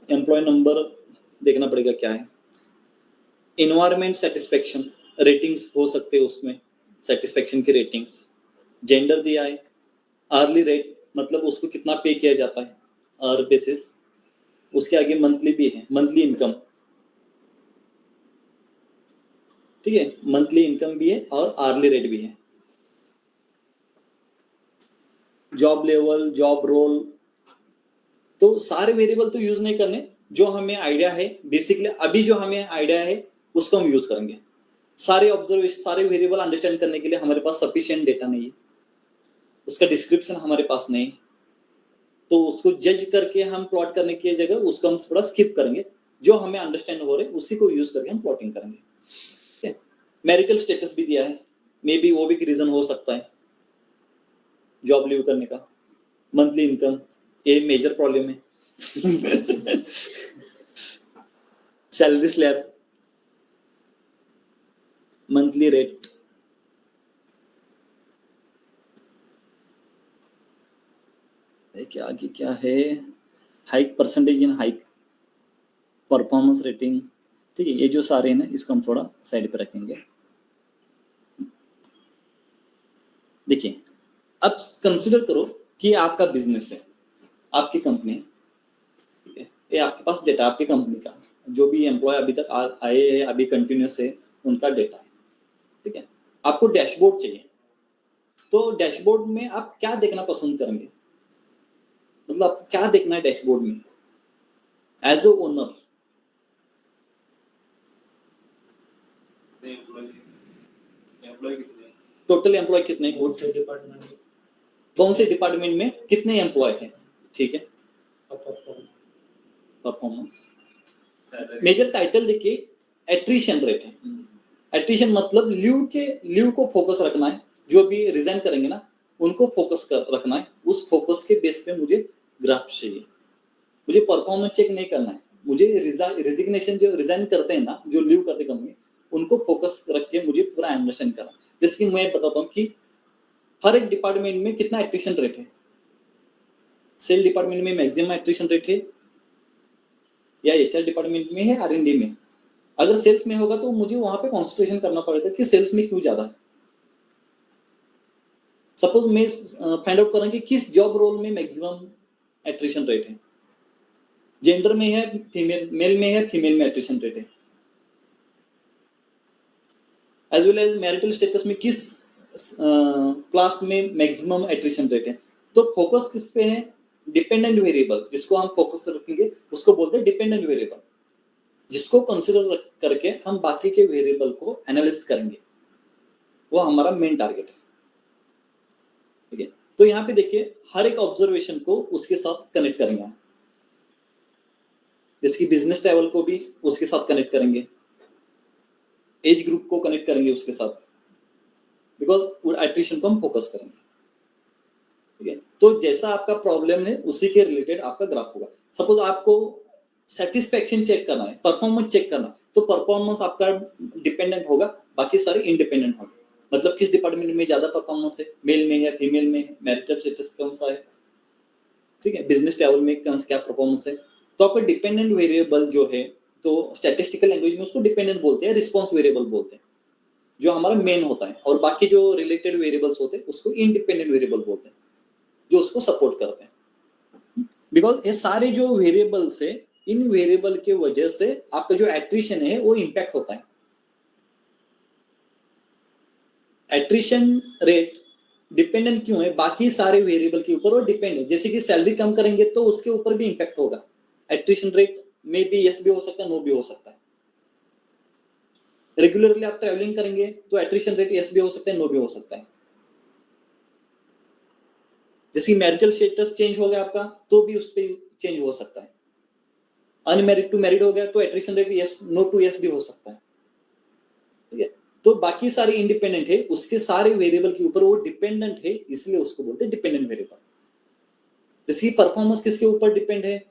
Employ number देखना पड़ेगा क्या है, इन्वायरमेंट सेटिस्फेक्शन रेटिंग्स हो सकते हैं उसमें, सेटिस्फेक्शन की रेटिंग्स, जेंडर दिया है, आर्ली रेट मतलब उसको कितना पे किया जाता है आर बेसिस, उसके आगे मंथली भी है, मंथली इनकम, ठीक है, मंथली इनकम भी है और आर्ली रेट भी है, जॉब लेवल, जॉब रोल, तो सारे वेरिएबल तो यूज नहीं करने, जो हमें आइडिया है बेसिकली अभी जो हमें आइडिया है उसको हम यूज करेंगे। सारे ऑब्जर्वेशन, सारे वेरिएबल अंडरस्टैंड करने के लिए हमारे पास सफिशिएंट डेटा नहीं है, उसका डिस्क्रिप्शन हमारे पास नहीं, तो उसको जज करके हम प्लॉट करने की जगह उसको हम थोड़ा स्किप करेंगे, जो हमें अंडरस्टैंड हो रहे उसी को यूज करके हम प्लॉटिंग करेंगे। ठीक है, मैरिटल स्टेटस भी दिया है, मे बी वो भी रीजन हो सकता है जॉब लीव करने का, मंथली इनकम ये मेजर प्रॉब्लम है सैलरी स्लैब, मंथली रेट, क्या आगे क्या है, hike percentage in hike, performance rating, ठीक है, ये जो सारे हैं ना इसको हम थोड़ा साइड पे रखेंगे। देखिए अब कंसिडर करो कि आपका बिजनेस है, आपकी कंपनी है, ठीक है, ये आपके पास डेटा आपकी कंपनी का, जो भी एम्प्लॉय अभी तक आए हैं अभी कंटिन्यूस है उनका डेटा है, ठीक है, आपको डैशबोर्ड चाहिए, तो डैशबोर्ड में आप क्या देखना पसंद करेंगे, मतलब आपको क्या देखना है डैशबोर्ड में as a owner, total employee कितने, कौन से डिपार्टमेंट में कितने एम्प्लॉय हैं, ठीक है, परफॉर्मेंस, मेजर टाइटल देखिए एट्रिशन रेट है, एट्रिशन मतलब लीव को फोकस रखना है, जो भी रिजाइन करेंगे ना उनको फोकस कर रखना है, उस फोकस के बेस पे मुझे ग्राफ चाहिए, मुझे परफॉर्मेंस चेक नहीं करना है, मुझे रिजिग्नेशन जो रिजाइन करते हैं ना, जो लीव करते कंपनी उनको फोकस रख के मुझे पूरा अंडरस्टैंड करना, जैसे कि मैं बताता हूँ कि हर एक डिपार्टमेंट में कितना एट्रिशन रेट है, सेल डिपार्टमेंट में मैक्सिमम एट्रिशन रेट है या एचआर डिपार्टमेंट में है, आर&डी में, अगर सेल्स में होगा तो मुझे वहां पे कॉन्सेंट्रेशन करना पड़ेगा कि सेल्स में क्यों ज्यादा है, सपोज मैं फाइंड आउट करूं कि किस जॉब रोल में मैक्सिमम एट्रिशन रेट है, जेंडर में है फीमेल, मेल में है फीमेल में एट्रिशन रेट है, as well as marital status में किस क्लास में मैक्सिमम एट्रिशन रेट है, तो फोकस किस पे है, डिपेंडेंट वेरिएबल जिसको हम फोकस रखेंगे उसको बोलते हैं डिपेंडेंट वेरिएबल, जिसको कंसिडर करके हम बाकी के वेरिएबल को एनालिसिस करेंगे, वो हमारा मेन टारगेट है, ठीक है, तो यहाँ पे देखिए हर एक ऑब्जर्वेशन को उसके साथ कनेक्ट करेंगे हम, जैसे कि बिजनेस ट्रैवल को भी उसके साथ कनेक्ट करेंगे, एज ग्रुप को कनेक्ट करेंगे उसके साथ, बिकॉज एट्रिशन को हम फोकस करेंगे, ठीक है, तो जैसा आपका प्रॉब्लम है उसी के रिलेटेड आपका ग्राफ होगा, सपोज आपको सेटिस्फेक्शन चेक करना है, परफॉर्मेंस चेक करना है, तो परफॉर्मेंस आपका डिपेंडेंट होगा, बाकी सारे इंडिपेंडेंट होंगे, मतलब किस डिपार्टमेंट में ज्यादा परफॉर्मेंस है, मेल में है फीमेल में है, मैरिटल स्टेटस कौन सा है, ठीक है, बिजनेस ट्रैवल में क्या परफॉर्मेंस है, तो आपका डिपेंडेंट वेरिएबल जो है, तो स्टैटिस्टिकल लैंग्वेज में उसको डिपेंडेंट बोलते हैं, रिस्पॉन्स वेरिएबल बोलते हैं, जो हमारा मेन होता है, और बाकी जो रिलेटेड वेरिएबल्स होते हैं उसको इंडिपेंडेंट वेरिएबल बोलते हैं, जो उसको सपोर्ट करते हैं, बिकॉज ये सारे जो वेरिएबल्स है, इन वेरिएबल के वजह से आपका जो एट्रिशन है वो इंपैक्ट होता है, एट्रिशन रेट डिपेंडेंट क्यों है, बाकी सारे वेरिएबल के ऊपर वो डिपेंड है, जैसे कि सैलरी कम करेंगे तो उसके ऊपर भी इंपैक्ट होगा, एट्रिशन रेट में भी यस भी हो सकता है, नो भी हो सकता है, रेगुलरली आप ट्रैवलिंग करेंगे तो एट्रिशन रेट यस भी हो सकता है, नो भी हो सकता है, जैसे मैरिटल स्टेटस चेंज हो गया आपका तो भी उस पर चेंज हो सकता है, अनमैरिड टू मैरिड हो गया तो attrition rate yes no to yes भी हो सकता है, ठीक है, तो बाकी सारे इंडिपेंडेंट है, उसके सारे वेरिएबल के ऊपर वो डिपेंडेंट है, इसलिए उसको बोलते हैं डिपेंडेंट वेरिएबल, जैसे परफॉर्मेंस किसके ऊपर डिपेंड है,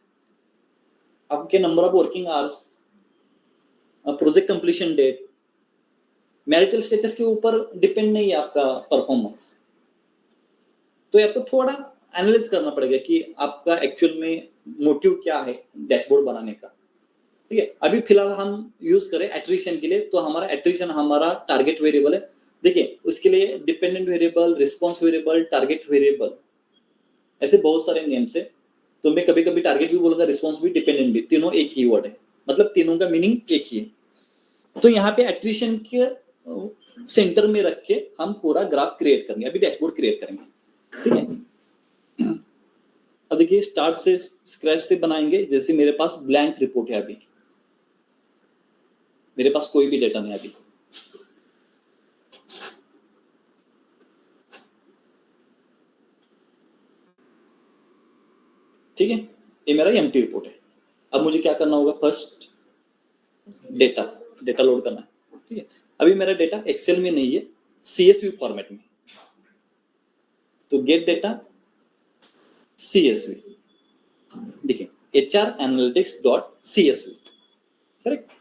आपके number of working hours, project completion date, marital status के ऊपर डिपेंड नहीं है आपका परफॉर्मेंस, तो आपको थोड़ा एनालाइज करना पड़ेगा कि आपका एक्चुअल में मोटिव क्या है डैशबोर्ड बनाने का। ठीक है, अभी फिलहाल हम यूज करें एट्रिशन के लिए, तो हमारा एट्रिशन हमारा टारगेट वेरिएबल है। देखिए उसके लिए dependent variable, response variable, target variable, ऐसे बहुत सारे नेम्स है। तो मैं कभी कभी टारगेट भी बोलूंगा, रिस्पॉन्स भी, डिपेंडेंट भी, तीनों एक ही वर्ड है, मतलब तीनों का मीनिंग एक ही है। तो यहाँ पे एट्रिशन के सेंटर में रख के हम पूरा ग्राफ क्रिएट करेंगे, अभी डैशबोर्ड क्रिएट करेंगे। ठीक है, अब देखिए स्टार्ट से स्क्रैच से बनाएंगे। जैसे मेरे पास ब्लैंक रिपोर्ट है, अभी मेरे पास कोई भी डेटा नहीं अभी। ठीक है, ये मेरा एम्प्टी रिपोर्ट है। अब मुझे क्या करना होगा, फर्स्ट डेटा लोड करना है। ठीक है, अभी मेरा डेटा एक्सेल में नहीं है, CSV फॉर्मेट में। तो गेट डेटा CSV, देखिए HR analytics.csv, करेक्ट।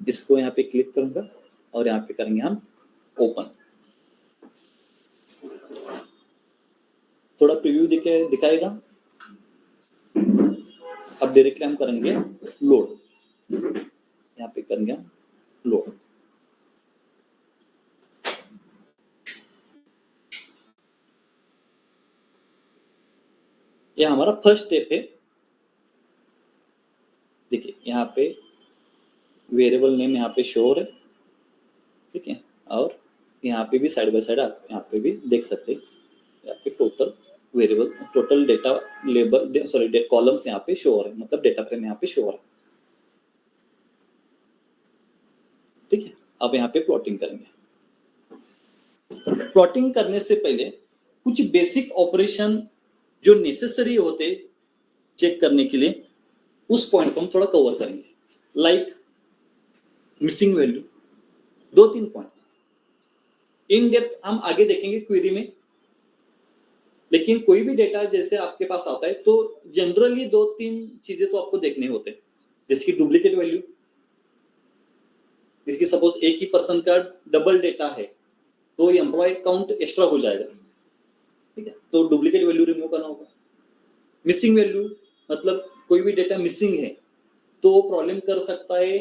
इसको यहाँ पे क्लिक करूंगा और यहाँ पे करेंगे हम ओपन। थोड़ा प्रीव्यू दिखाएगा। अब डायरेक्टली हम करेंगे लोड, यहाँ पे करेंगे हम लोड। यह हमारा फर्स्ट स्टेप है। देखिए यहाँ पे वेरिएबल नेम यहाँ पे शो है। ठीक है, और यहाँ पे भी साइड बाय साइड आप यहाँ पे भी देख सकते हैं, यहाँ पे total variable, total data label, sorry columns यहाँ पे शो हो रहे हैं, मतलब डेटा फ्रेम यहाँ पे शो हो रहा है। ठीक है, अब यहाँ पे प्लॉटिंग करेंगे। प्लॉटिंग करने से पहले कुछ बेसिक ऑपरेशन जो नेसेसरी होते चेक करने के लिए, उस पॉइंट को हम थोड़ा कवर करेंगे। Like missing value, 2-3 point in depth हम आगे देखेंगे क्वेरी में। लेकिन कोई भी डेटा जैसे आपके पास आता है तो जनरली 2-3 चीजें तो आपको देखने होते हैं, जैसे कि डुप्लीकेट वैल्यू, जिसकी सपोज एक ही पर्सन का डबल डेटा है तो एम्प्लॉय काउंट एक्स्ट्रा हो जाएगा। ठीक है, तो डुप्लीकेट वैल्यू रिमूव करना होगा। मिसिंग वैल्यू मतलब कोई भी डेटा मिसिंग है तो प्रॉब्लम कर सकता है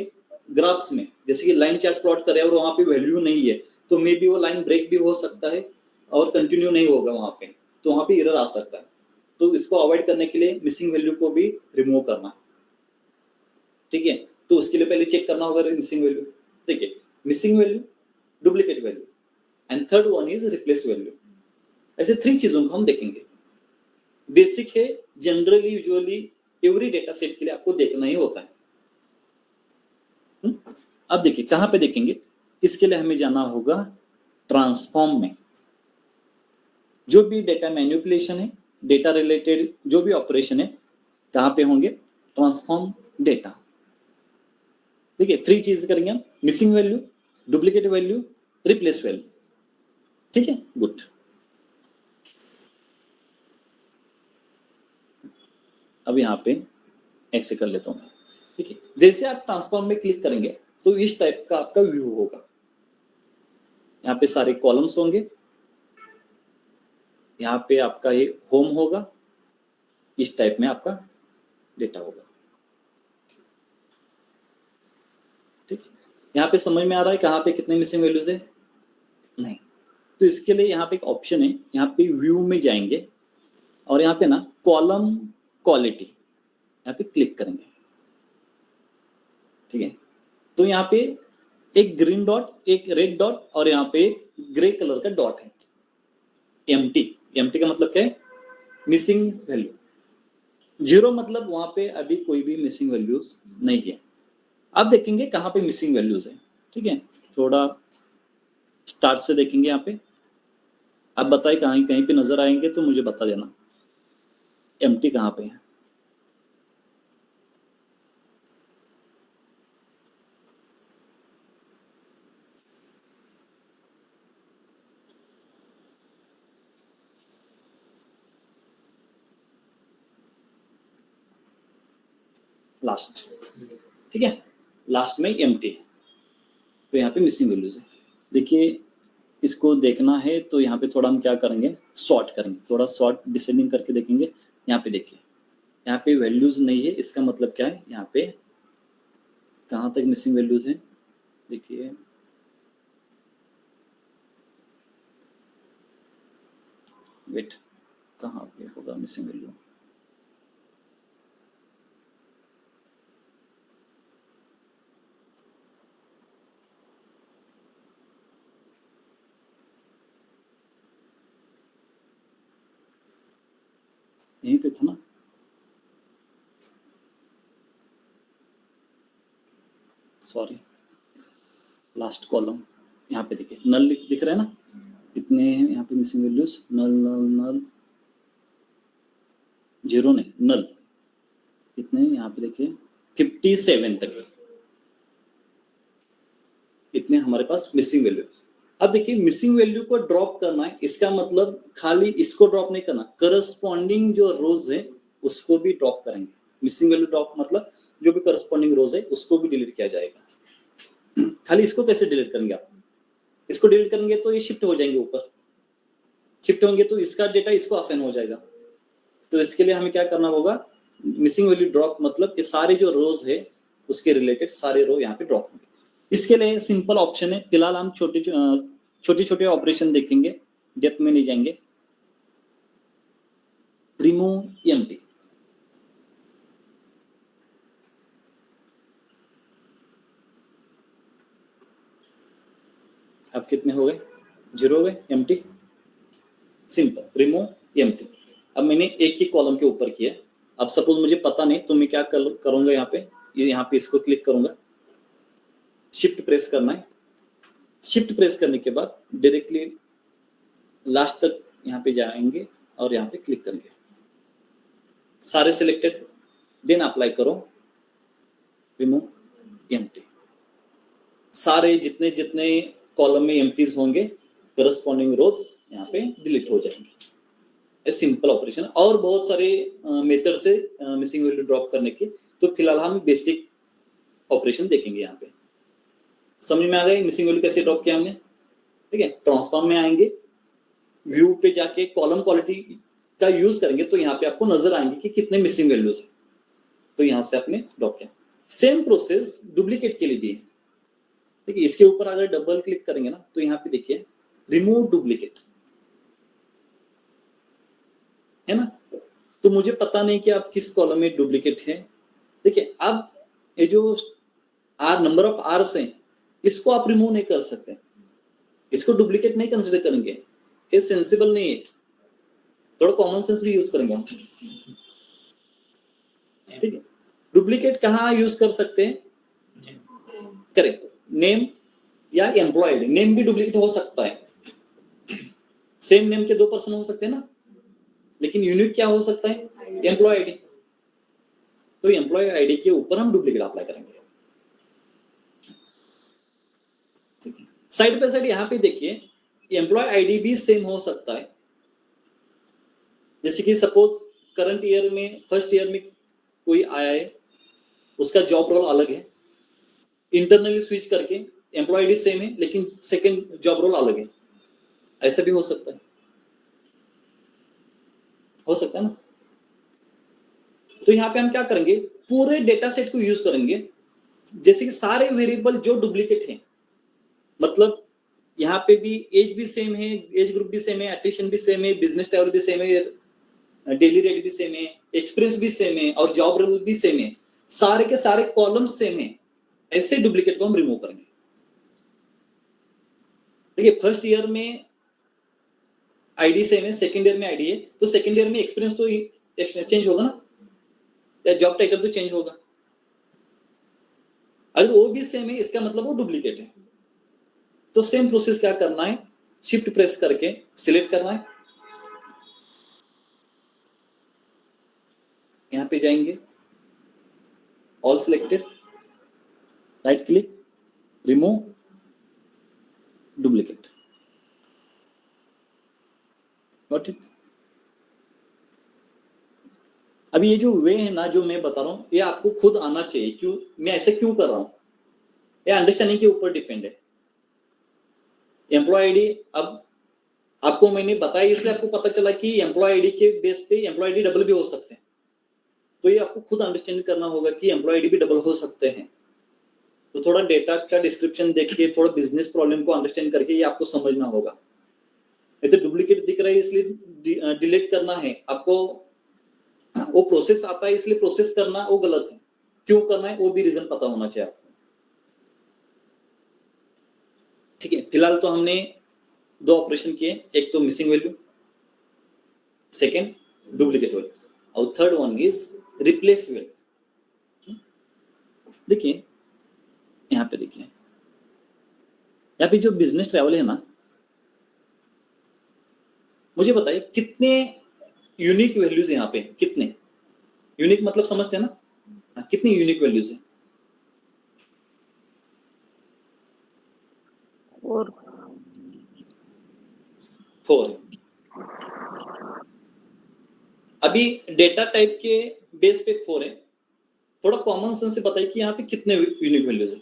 ग्राफ्स में, जैसे कि लाइन चार्ट प्लॉट करे और वहां पे वैल्यू नहीं है तो मे बी वो लाइन ब्रेक भी हो सकता है और कंटिन्यू नहीं होगा वहां पे, तो वहां पे एरर आ सकता है। तो इसको अवॉइड करने के लिए मिसिंग वैल्यू को भी रिमूव करना। ठीक है, तो उसके लिए पहले चेक करना होगा मिसिंग वैल्यू। ठीक है, missing value, duplicate value and third one is replace value. ऐसे 3 चीजों को हम देखेंगे। बेसिक है, generally usually every data set के लिए आपको देखना ही होता है। अब देखिए कहां पे देखेंगे, इसके लिए हमें जाना होगा ट्रांसफॉर्म में। जो भी डेटा मैनिपुलेशन है, डेटा रिलेटेड जो भी ऑपरेशन है, कहां पे होंगे, ट्रांसफॉर्म डेटा। ठीक है, 3 चीज करेंगे हम, missing value, duplicate value, replace value. ठीक है, गुड। अब यहाँ पे ऐसे कर लेता हूँ। ठीक है, जैसे आप ट्रांसफॉर्म में क्लिक करेंगे तो इस टाइप का आपका व्यू होगा। यहाँ पे सारे कॉलम्स होंगे, यहाँ पे आपका ये होम होगा, इस टाइप में आपका डेटा होगा। ठीक है, यहाँ पे समझ में आ रहा है कहाँ पे कितने मिसिंग वैल्यूज है? नहीं, तो इसके लिए यहाँ पे एक ऑप्शन है, यहाँ पे व्यू में जाएंगे और यहाँ पे ना कॉलम क्वालिटी, यहाँ पे क्लिक करेंगे। ठीक है, तो यहाँ पे एक ग्रीन डॉट, एक रेड डॉट और यहाँ पे एक ग्रे कलर का डॉट है, एम्प्टी। एम्प्टी का मतलब क्या है, मिसिंग वैल्यू। 0 मतलब वहां पे अभी कोई भी मिसिंग वैल्यूज नहीं है। अब देखेंगे कहाँ पे मिसिंग वैल्यूज है। ठीक है, थोड़ा स्टार्ट से देखेंगे। यहाँ पे आप बताइए कहीं कहीं पे नजर आएंगे तो मुझे बता देना, एम्प्टी कहाँ पे है। लास्ट, ठीक है, लास्ट में एम्प्टी है, तो यहाँ पे मिसिंग वैल्यूज है। देखिए इसको देखना है तो यहाँ पे थोड़ा हम क्या करेंगे, सॉर्ट करेंगे, थोड़ा सॉर्ट डिसेंडिंग करके देखेंगे। यहाँ पे देखिए, यहाँ पे वैल्यूज नहीं है, इसका मतलब क्या है, यहाँ पे कहाँ तक मिसिंग वैल्यूज है, देखिए वेट, कहाँ पे होगा मिसिंग वैल्यू, यहीं पे था ना, सॉरी लास्ट कॉलम, यहाँ पे देखिए नल दिख रहा है ना, कितने हैं यहाँ पे मिसिंग वैल्यूज, नल नल नल, जीरो नहीं नल, कितने यहाँ पे देखिए 57 तक, इतने हमारे पास मिसिंग वैल्यू। अब देखिए मिसिंग वैल्यू को ड्रॉप करना है, इसका मतलब खाली इसको ड्रॉप नहीं करना, करस्पॉन्डिंग जो रोज है उसको भी ड्रॉप करेंगे। मिसिंग वैल्यू ड्रॉप मतलब जो भी करस्पॉन्डिंग रोज है उसको भी डिलीट किया जाएगा। खाली इसको कैसे डिलीट करेंगे आप, इसको डिलीट करेंगे तो ये शिफ्ट हो जाएंगे ऊपर, शिफ्ट होंगे तो इसका डेटा इसको असाइन हो जाएगा। तो इसके लिए हमें क्या करना होगा, मिसिंग वैल्यू ड्रॉप मतलब ये सारे जो रोज है उसके रिलेटेड सारे रो यहाँ पे ड्रॉप होंगे। इसके लिए सिंपल ऑप्शन है, फिलहाल हम छोटे छोटे ऑपरेशन देखेंगे, डेप्थ में नहीं जाएंगे। रिमूव एम्प्टी, अब कितने हो गए, 0 हो गए, एम्प्टी, सिंपल रिमूव एम्प्टी। अब मैंने एक ही कॉलम के ऊपर किया, अब सपोज मुझे पता नहीं तो मैं क्या करूंगा, यहाँ पे इसको क्लिक करूंगा, शिफ्ट प्रेस करना है, शिफ्ट प्रेस करने के बाद डायरेक्टली लास्ट तक यहाँ पे जाएंगे और यहाँ पे क्लिक करेंगे, सारे सिलेक्टेड, देन अप्लाई करो, रिमूव एम्प्टी। सारे जितने जितने कॉलम में एम्प्टीज होंगे करस्पॉन्डिंग रोज यहाँ पे डिलीट हो जाएंगे। सिंपल ऑपरेशन, और बहुत सारे मेथड से मिसिंग वैल्यू ड्रॉप करने के, तो फिलहाल हम बेसिक ऑपरेशन देखेंगे। यहाँ पे समझ में आ गए मिसिंग वैल्यू कैसे ड्रॉप किया हमने, ठीक है। ट्रांसफॉर्म में आएंगे, व्यू पे जाके कॉलम क्वालिटी का यूज करेंगे तो यहाँ पे आपको नजर आएंगे कि कितने मिसिंग वैल्यूज है, तो यहाँ से आपने ड्रॉप किया। सेम प्रोसेस डुप्लीकेट के लिए भी है, ठीक है। इसके ऊपर अगर डबल क्लिक करेंगे ना तो यहाँ पे देखिए रिमूव डुप्लीकेट है ना, तो मुझे पता नहीं कि आप किस कॉलम में डुप्लीकेट है। देखिए अब ये जो नंबर ऑफ आर्स हैं इसको आप रिमूव नहीं कर सकते, इसको डुप्लीकेट नहीं कंसिडर करेंगे, ये सेंसिबल नहीं है, थोड़ा कॉमन सेंस भी यूज करेंगे हम, ठीक है। डुप्लीकेट कहाँ यूज कर सकते हैं, करेक्ट, नेम या एम्प्लॉय आईडी, नेम भी डुप्लीकेट हो सकता है, सेम नेम के 2 पर्सन हो सकते हैं ना, लेकिन यूनिक क्या हो सकता है, एम्प्लॉय आईडी, तो एम्प्लॉय आईडी के ऊपर हम डुप्लीकेट अप्लाई करेंगे। साइड बाय साइड यहाँ पे देखिए एम्प्लॉय आईडी भी सेम हो सकता है, जैसे कि सपोज करंट ईयर में फर्स्ट ईयर में कोई आया है, उसका जॉब रोल अलग है, इंटरनली स्विच करके एम्प्लॉय आईडी सेम है लेकिन सेकंड जॉब रोल अलग है, ऐसा भी हो सकता है ना। तो यहाँ पे हम क्या करेंगे, पूरे डेटा सेट को यूज करेंगे, जैसे कि सारे वेरिएबल जो डुप्लीकेट हैं, मतलब यहाँ पे भी एज भी सेम है, एज ग्रुप भी सेम है, एट्रिशन भी सेम है, बिजनेस लेवल भी सेम है, डेली रेट भी सेम है, एक्सपीरियंस भी सेम है और जॉब रोल भी सेम है, सारे के सारे कॉलम्स सेम है, ऐसे डुप्लीकेट को हम रिमूव करेंगे। देखिए फर्स्ट ईयर में आईडी सेम है, सेकंड ईयर में आईडी है, तो सेकंड ईयर में एक्सपीरियंस तो चेंज होगा ना, या जॉब टाइटल तो चेंज होगा, अगर वो भी सेम है इसका मतलब वो डुप्लीकेट है। तो सेम प्रोसेस क्या करना है, शिफ्ट प्रेस करके सिलेक्ट करना है, यहां पे जाएंगे, all selected, right click, remove duplicate, got it. अब ये जो वे है ना जो मैं बता रहा हूं, ये आपको खुद आना चाहिए, क्यों मैं ऐसे क्यों कर रहा हूं, ये अंडरस्टैंडिंग के ऊपर डिपेंड है। एम्प्लॉय आईडी, अब आपको मैंने बताया इसलिए आपको पता चला कि एम्प्लॉय आईडी के बेस पे एम्प्लॉय आईडी डबल भी हो सकते हैं, तो ये आपको खुद अंडरस्टैंड करना होगा कि एम्प्लॉय आईडी भी डबल हो सकते हैं। तो थोड़ा डेटा का डिस्क्रिप्शन देख के, थोड़ा बिजनेस प्रॉब्लम को अंडरस्टैंड करके ये आपको समझना होगा। नहीं तो डुप्लीकेट दिख रहा है इसलिए डिलीट करना है आपको, वो प्रोसेस आता है इसलिए प्रोसेस करना वो गलत है, क्यों करना है वो भी रीजन पता होना चाहिए आपको। ठीक है, फिलहाल तो हमने 2 ऑपरेशन किए, एक तो missing value, second duplicate value, और third one is replace value. देखिए यहाँ पे, देखिए यहाँ पे जो बिजनेस ट्रैवल है ना, मुझे बताइए कितने यूनिक वैल्यूज यहाँ पे, कितने यूनिक मतलब समझते हैं ना, कितनी यूनिक वैल्यूज है? और 4 है। अभी डेटा टाइप के बेस पे 4 है, थोड़ा कॉमन सेंस से बताइए कि यहाँ पे कितने यूनिक वैल्यूज है।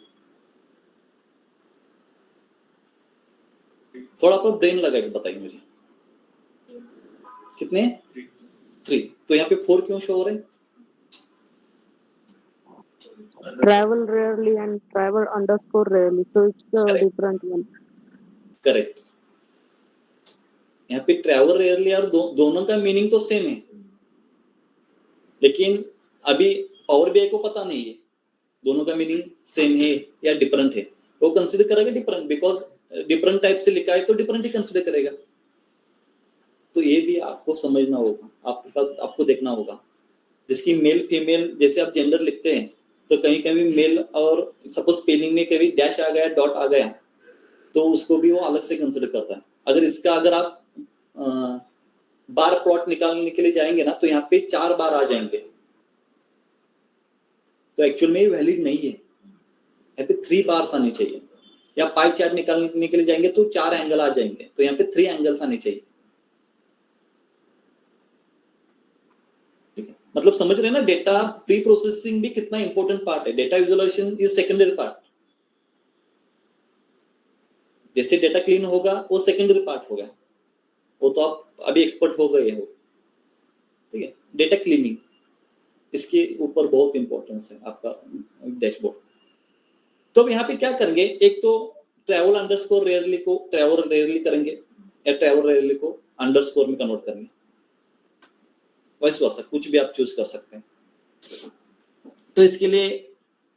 थोड़ा अपना ब्रेन लगा के बताइए मुझे, कितने? 3। तो यहाँ पे 4 क्यों शो हो रहे हैं? travel rarely and travel underscore rarely, so it's the different one. Correct, यहाँ पे ट्रैवल रेयरली और दोनों का मीनिंग तो सेम है, लेकिन अभी पावर बीआई को पता नहीं है दोनों का मीनिंग सेम है या डिफरेंट है, वो कंसीडर करेगा डिफरेंट, बिकॉज डिफरेंट टाइप से लिखा है तो डिफरेंट ही कंसीडर करेगा। तो ये भी आपको समझना होगा, आपको देखना होगा। जिसकी मेल फीमेल जैसे आप जेंडर लिखते हैं तो कहीं कहीं मेल, और सपोज स्पेलिंग में कभी डैश आ गया, डॉट आ गया, तो उसको भी वो अलग से कंसीडर करता है। अगर इसका अगर आप बार प्लॉट निकालने के लिए जाएंगे ना, तो यहाँ पे 4 बार आ जाएंगे, तो एक्चुअल में वैलिड नहीं है, यहाँ पे 3 बार्स आने चाहिए। या पाई चार्ट निकालने के लिए जाएंगे तो 4 एंगल आ जाएंगे, तो यहाँ पे 3 एंगल्स आने चाहिए। ठीक है, मतलब समझ रहे हैं ना, डेटा प्री प्रोसेसिंग भी कितना इंपॉर्टेंट पार्ट है, data visualisation is secondary part. जैसे डेटा क्लीन होगा वो सेकेंडरी पार्ट हो गया, वो तो आप अभी एक्सपर्ट हो गए हो। ठीक है, डेटा क्लीनिंग इसके ऊपर बहुत इंपॉर्टेंस है आपका डैशबोर्ड। तो अब यहाँ पे क्या करेंगे, एक तो ट्रैवल अंडरस्कोर रेयरली को ट्रैवल रेयरली करेंगे, या ट्रैवल रेयरली को अंडरस्कोर में कन्वर्ट करेंगे, वैसे वर्सा कुछ भी आप चूज कर सकते हैं। तो इसके लिए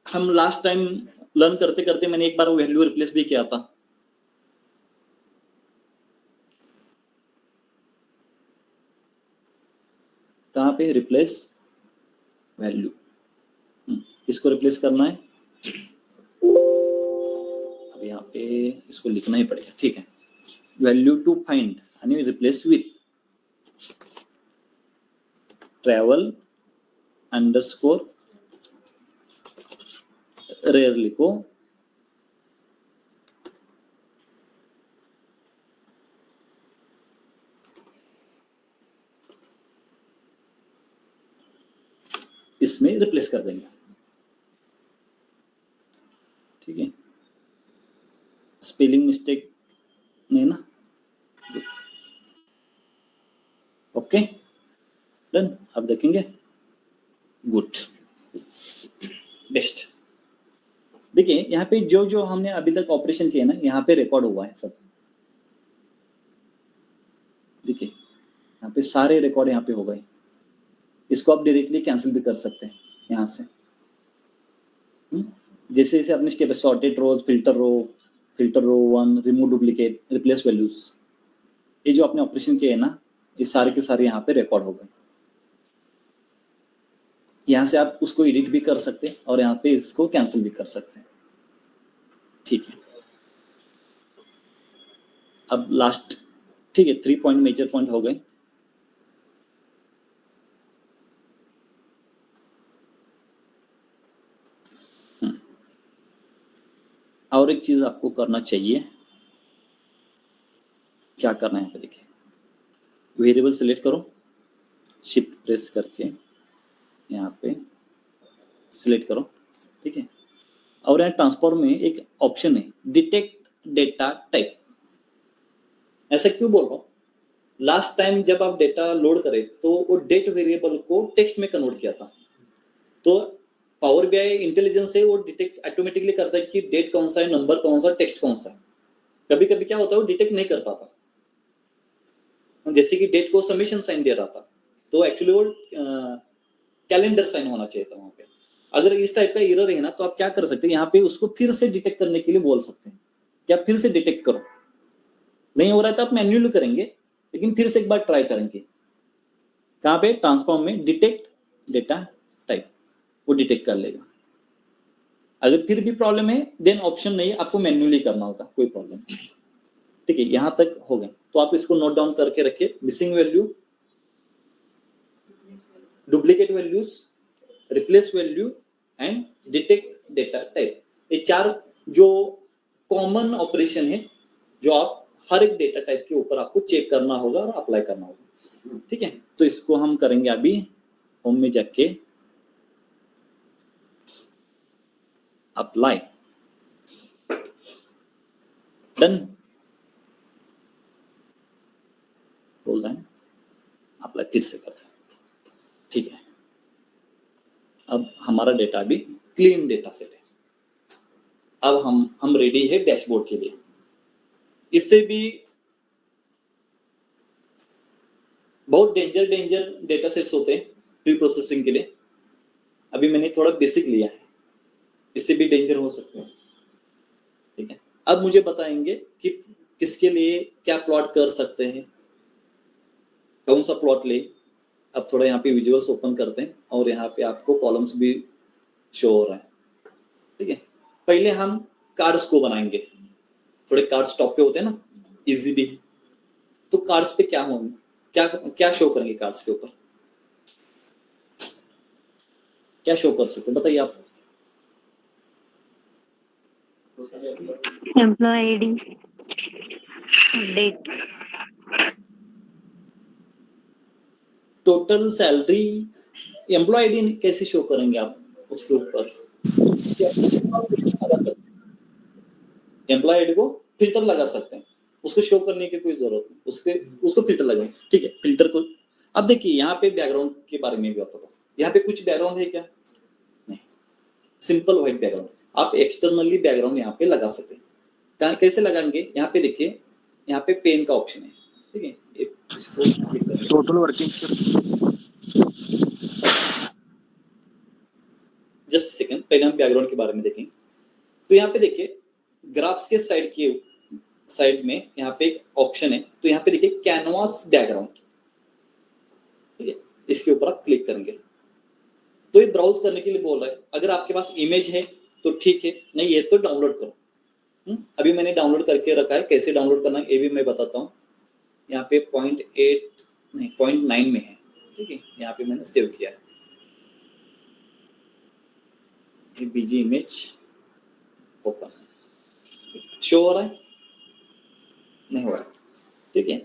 हम लास्ट टाइम लर्न करते करते मैंने एक बार वैल्यू रिप्लेस भी किया था। कहाँ पे? Replace value. किसको रिप्लेस करना है? अब यहाँ पे इसको लिखना ही पड़ेगा। ठीक है, वैल्यू टू फाइंड आणि replace with travel underscore rarely को इसमें रिप्लेस कर देंगे। ठीक है, स्पेलिंग मिस्टेक नहीं ना? ओके डन, अब देखेंगे। Good, best. देखिए यहाँ पे जो जो हमने अभी तक ऑपरेशन किए ना, यहाँ पे रिकॉर्ड हुआ है सब। देखिए यहाँ पे सारे रिकॉर्ड यहाँ पे हो गए। इसको आप डायरेक्टली कैंसिल भी कर सकते हैं यहाँ से। जैसे जैसे अपने स्टेप सॉर्टेड रोज, फिल्टर रो 1, रिमूव डुप्लीकेट, रिप्लेस वैल्यूज, ये जो आपने ऑपरेशन किए हैं ना, ये सारे के सारे यहाँ पे रिकॉर्ड हो गए। यहाँ से आप उसको एडिट भी कर सकते हैं और यहाँ पे इसको कैंसिल भी कर सकते हैं। ठीक है, अब लास्ट, ठीक है, 3 पॉइंट मेजर पॉइंट हो गए। और एक चीज आपको करना चाहिए, क्या करना है यहाँ पे देखिए, वेरिएबल सिलेक्ट करो, शिफ्ट प्रेस करके यहाँ पे सिलेक्ट करो। ठीक है, और यहाँ ट्रांसफॉर्म में एक ऑप्शन है डिटेक्ट डेटा टाइप, ऐसा क्यों बोल रहा हूँ? लास्ट टाइम जब आप डेटा लोड करें तो वो डेट वेरिएबल को टेक्स्ट में कन्वर्ट किया था, तो पावर बीआई इंटेलिजेंस है वो डिटेक्ट ऑटोमेटिकली करता है कि डेट कौन सा है, नंबर कौन सा, टेक्स्ट कौन सा है। कभी कभी क्या होता है वो डिटेक्ट नहीं कर पाता, जैसे कि डेट को समीशन साइन दे रहा था तो एक्चुअली वो कैलेंडर साइन होना चाहिए था वहां पे। अगर इस टाइप का एरर है ना तो आप क्या कर सकते हैं, यहाँ पे उसको फिर से डिटेक्ट करने के लिए बोल सकते हैं कि आप फिर से डिटेक्ट करो। नहीं हो रहा है तो आप मैन्युअली करेंगे, लेकिन फिर से एक बार ट्राई करेंगे। कहाँ पे? ट्रांसफॉर्म में डिटेक्ट डेटा टाइप, वो डिटेक्ट कर लेगा। अगर फिर भी प्रॉब्लम है देन ऑप्शन नहीं, आपको मैन्युअली करना होगा, कोई प्रॉब्लम नहीं। ठीक है, यहां तक हो गए तो आप इसको नोट डाउन करके रखिए। Missing value, duplicate values, replace value and detect data type, ये 4 जो कॉमन ऑपरेशन है जो आप हर एक डेटा टाइप के ऊपर आपको चेक करना होगा और अप्लाई करना होगा। ठीक है, तो इसको हम करेंगे अभी होम में जाके अप्लाई, डन बोल रहे हैं, अप्लाई फिर से करते हैं। ठीक है, अब हमारा डेटा अभी क्लीन डेटा सेट है। अब हम रेडी है डैशबोर्ड के लिए। इससे भी बहुत डेंजर डेटा सेट्स होते हैं प्री प्रोसेसिंग के लिए, अभी मैंने थोड़ा बेसिक लिया है, इससे भी डेंजर हो सकते हैं। ठीक है, अब मुझे बताएंगे कि किसके लिए क्या प्लॉट कर सकते हैं, कौन सा प्लॉट ले। अब थोड़ा यहाँ पे विजुअल्स ओपन करते हैं और यहाँ पे आपको कॉलम्स भी शो हो रहा है। ठीक है, पहले हम कार्ड्स को बनाएंगे। थोड़े कार्ड्स टॉप पे होते हैं ना, इजी भी है। तो कार्ड्स पे क्या होंगे, क्या क्या शो करेंगे कार्ड्स के ऊपर, क्या शो कर सकते हैं बताइए आप? Employee ID, date, total salary, employee ID कैसे शो करेंगे आप उसके ऊपर? एम्प्लॉय आईडी को फिल्टर लगा सकते हैं, उसको शो करने की कोई जरूरत नहीं, उसको फिल्टर लगाएंगे। ठीक है, फिल्टर को अब देखिए यहाँ पे बैकग्राउंड के बारे में भी बताता हूँ। यहाँ पे कुछ बैकग्राउंड है क्या? नहीं, सिंपल व्हाइट बैकग्राउंड। आप एक्सटर्नली बैकग्राउंड यहाँ पे लगा सकते हैं। कैसे लगाएंगे? यहाँ पे देखिए, यहाँ पे पेन का ऑप्शन है। ठीक है, टोटल वर्किंग जस्ट सेकंड, पहले हम बैकग्राउंड के बारे में देखें। तो यहाँ पे देखिए ग्राफ्स के साइड में यहाँ पे एक ऑप्शन है, तो यहाँ पे देखिए कैनवास बैकग्राउंड। ठीक है, इसके ऊपर आप क्लिक करेंगे तो ये ब्राउज करने के लिए बोल रहा है। अगर आपके पास इमेज है तो ठीक है, नहीं है तो डाउनलोड करो। अभी मैंने डाउनलोड करके रखा है, कैसे डाउनलोड करना है ये भी मैं बताता हूँ। यहाँ पे 0.8 नहीं 0.9 में है। ठीक है, यहाँ पे मैंने सेव किया है। बीजी इमेज ओपन, शो हो रहा है? नहीं हो रहा है। ठीक है,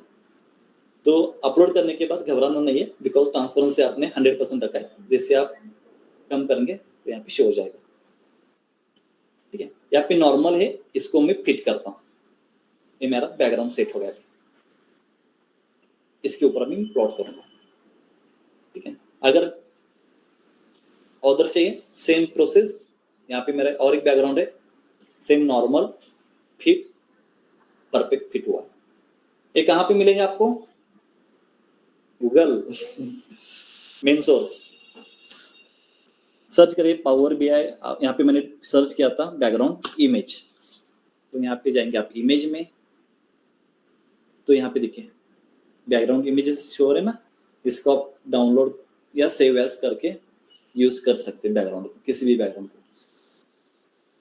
तो अपलोड करने के बाद घबराना नहीं है, बिकॉज ट्रांसपेरेंसी आपने 100% रखा है। जैसे आप कम करेंगे तो यहाँ पे शो हो जाएगा। ठीक है, यहाँ पे नॉर्मल है, इसको मैं फिट करता हूँ। ये मेरा बैकग्राउंड सेट हो गया। इसके ऊपर अभी मैं प्लॉट करूंगा। ठीक है, अगर ऑर्डर चाहिए सेम प्रोसेस, यहाँ पे मेरा और एक बैकग्राउंड है, same normal fit, perfect fit हुआ। ये कहाँ पे मिलेंगे आपको? गूगल मेन सोर्स सर्च करिए पावर बीआई। यहाँ पे मैंने सर्च किया था बैकग्राउंड इमेज, तो यहाँ पे जाएंगे आप इमेज में, तो यहाँ पे देखिए बैकग्राउंड इमेजेस शो हो रहे हैं ना, इसको आप डाउनलोड या सेव एज करके यूज कर सकते हैं बैकग्राउंड को, किसी भी बैकग्राउंड को।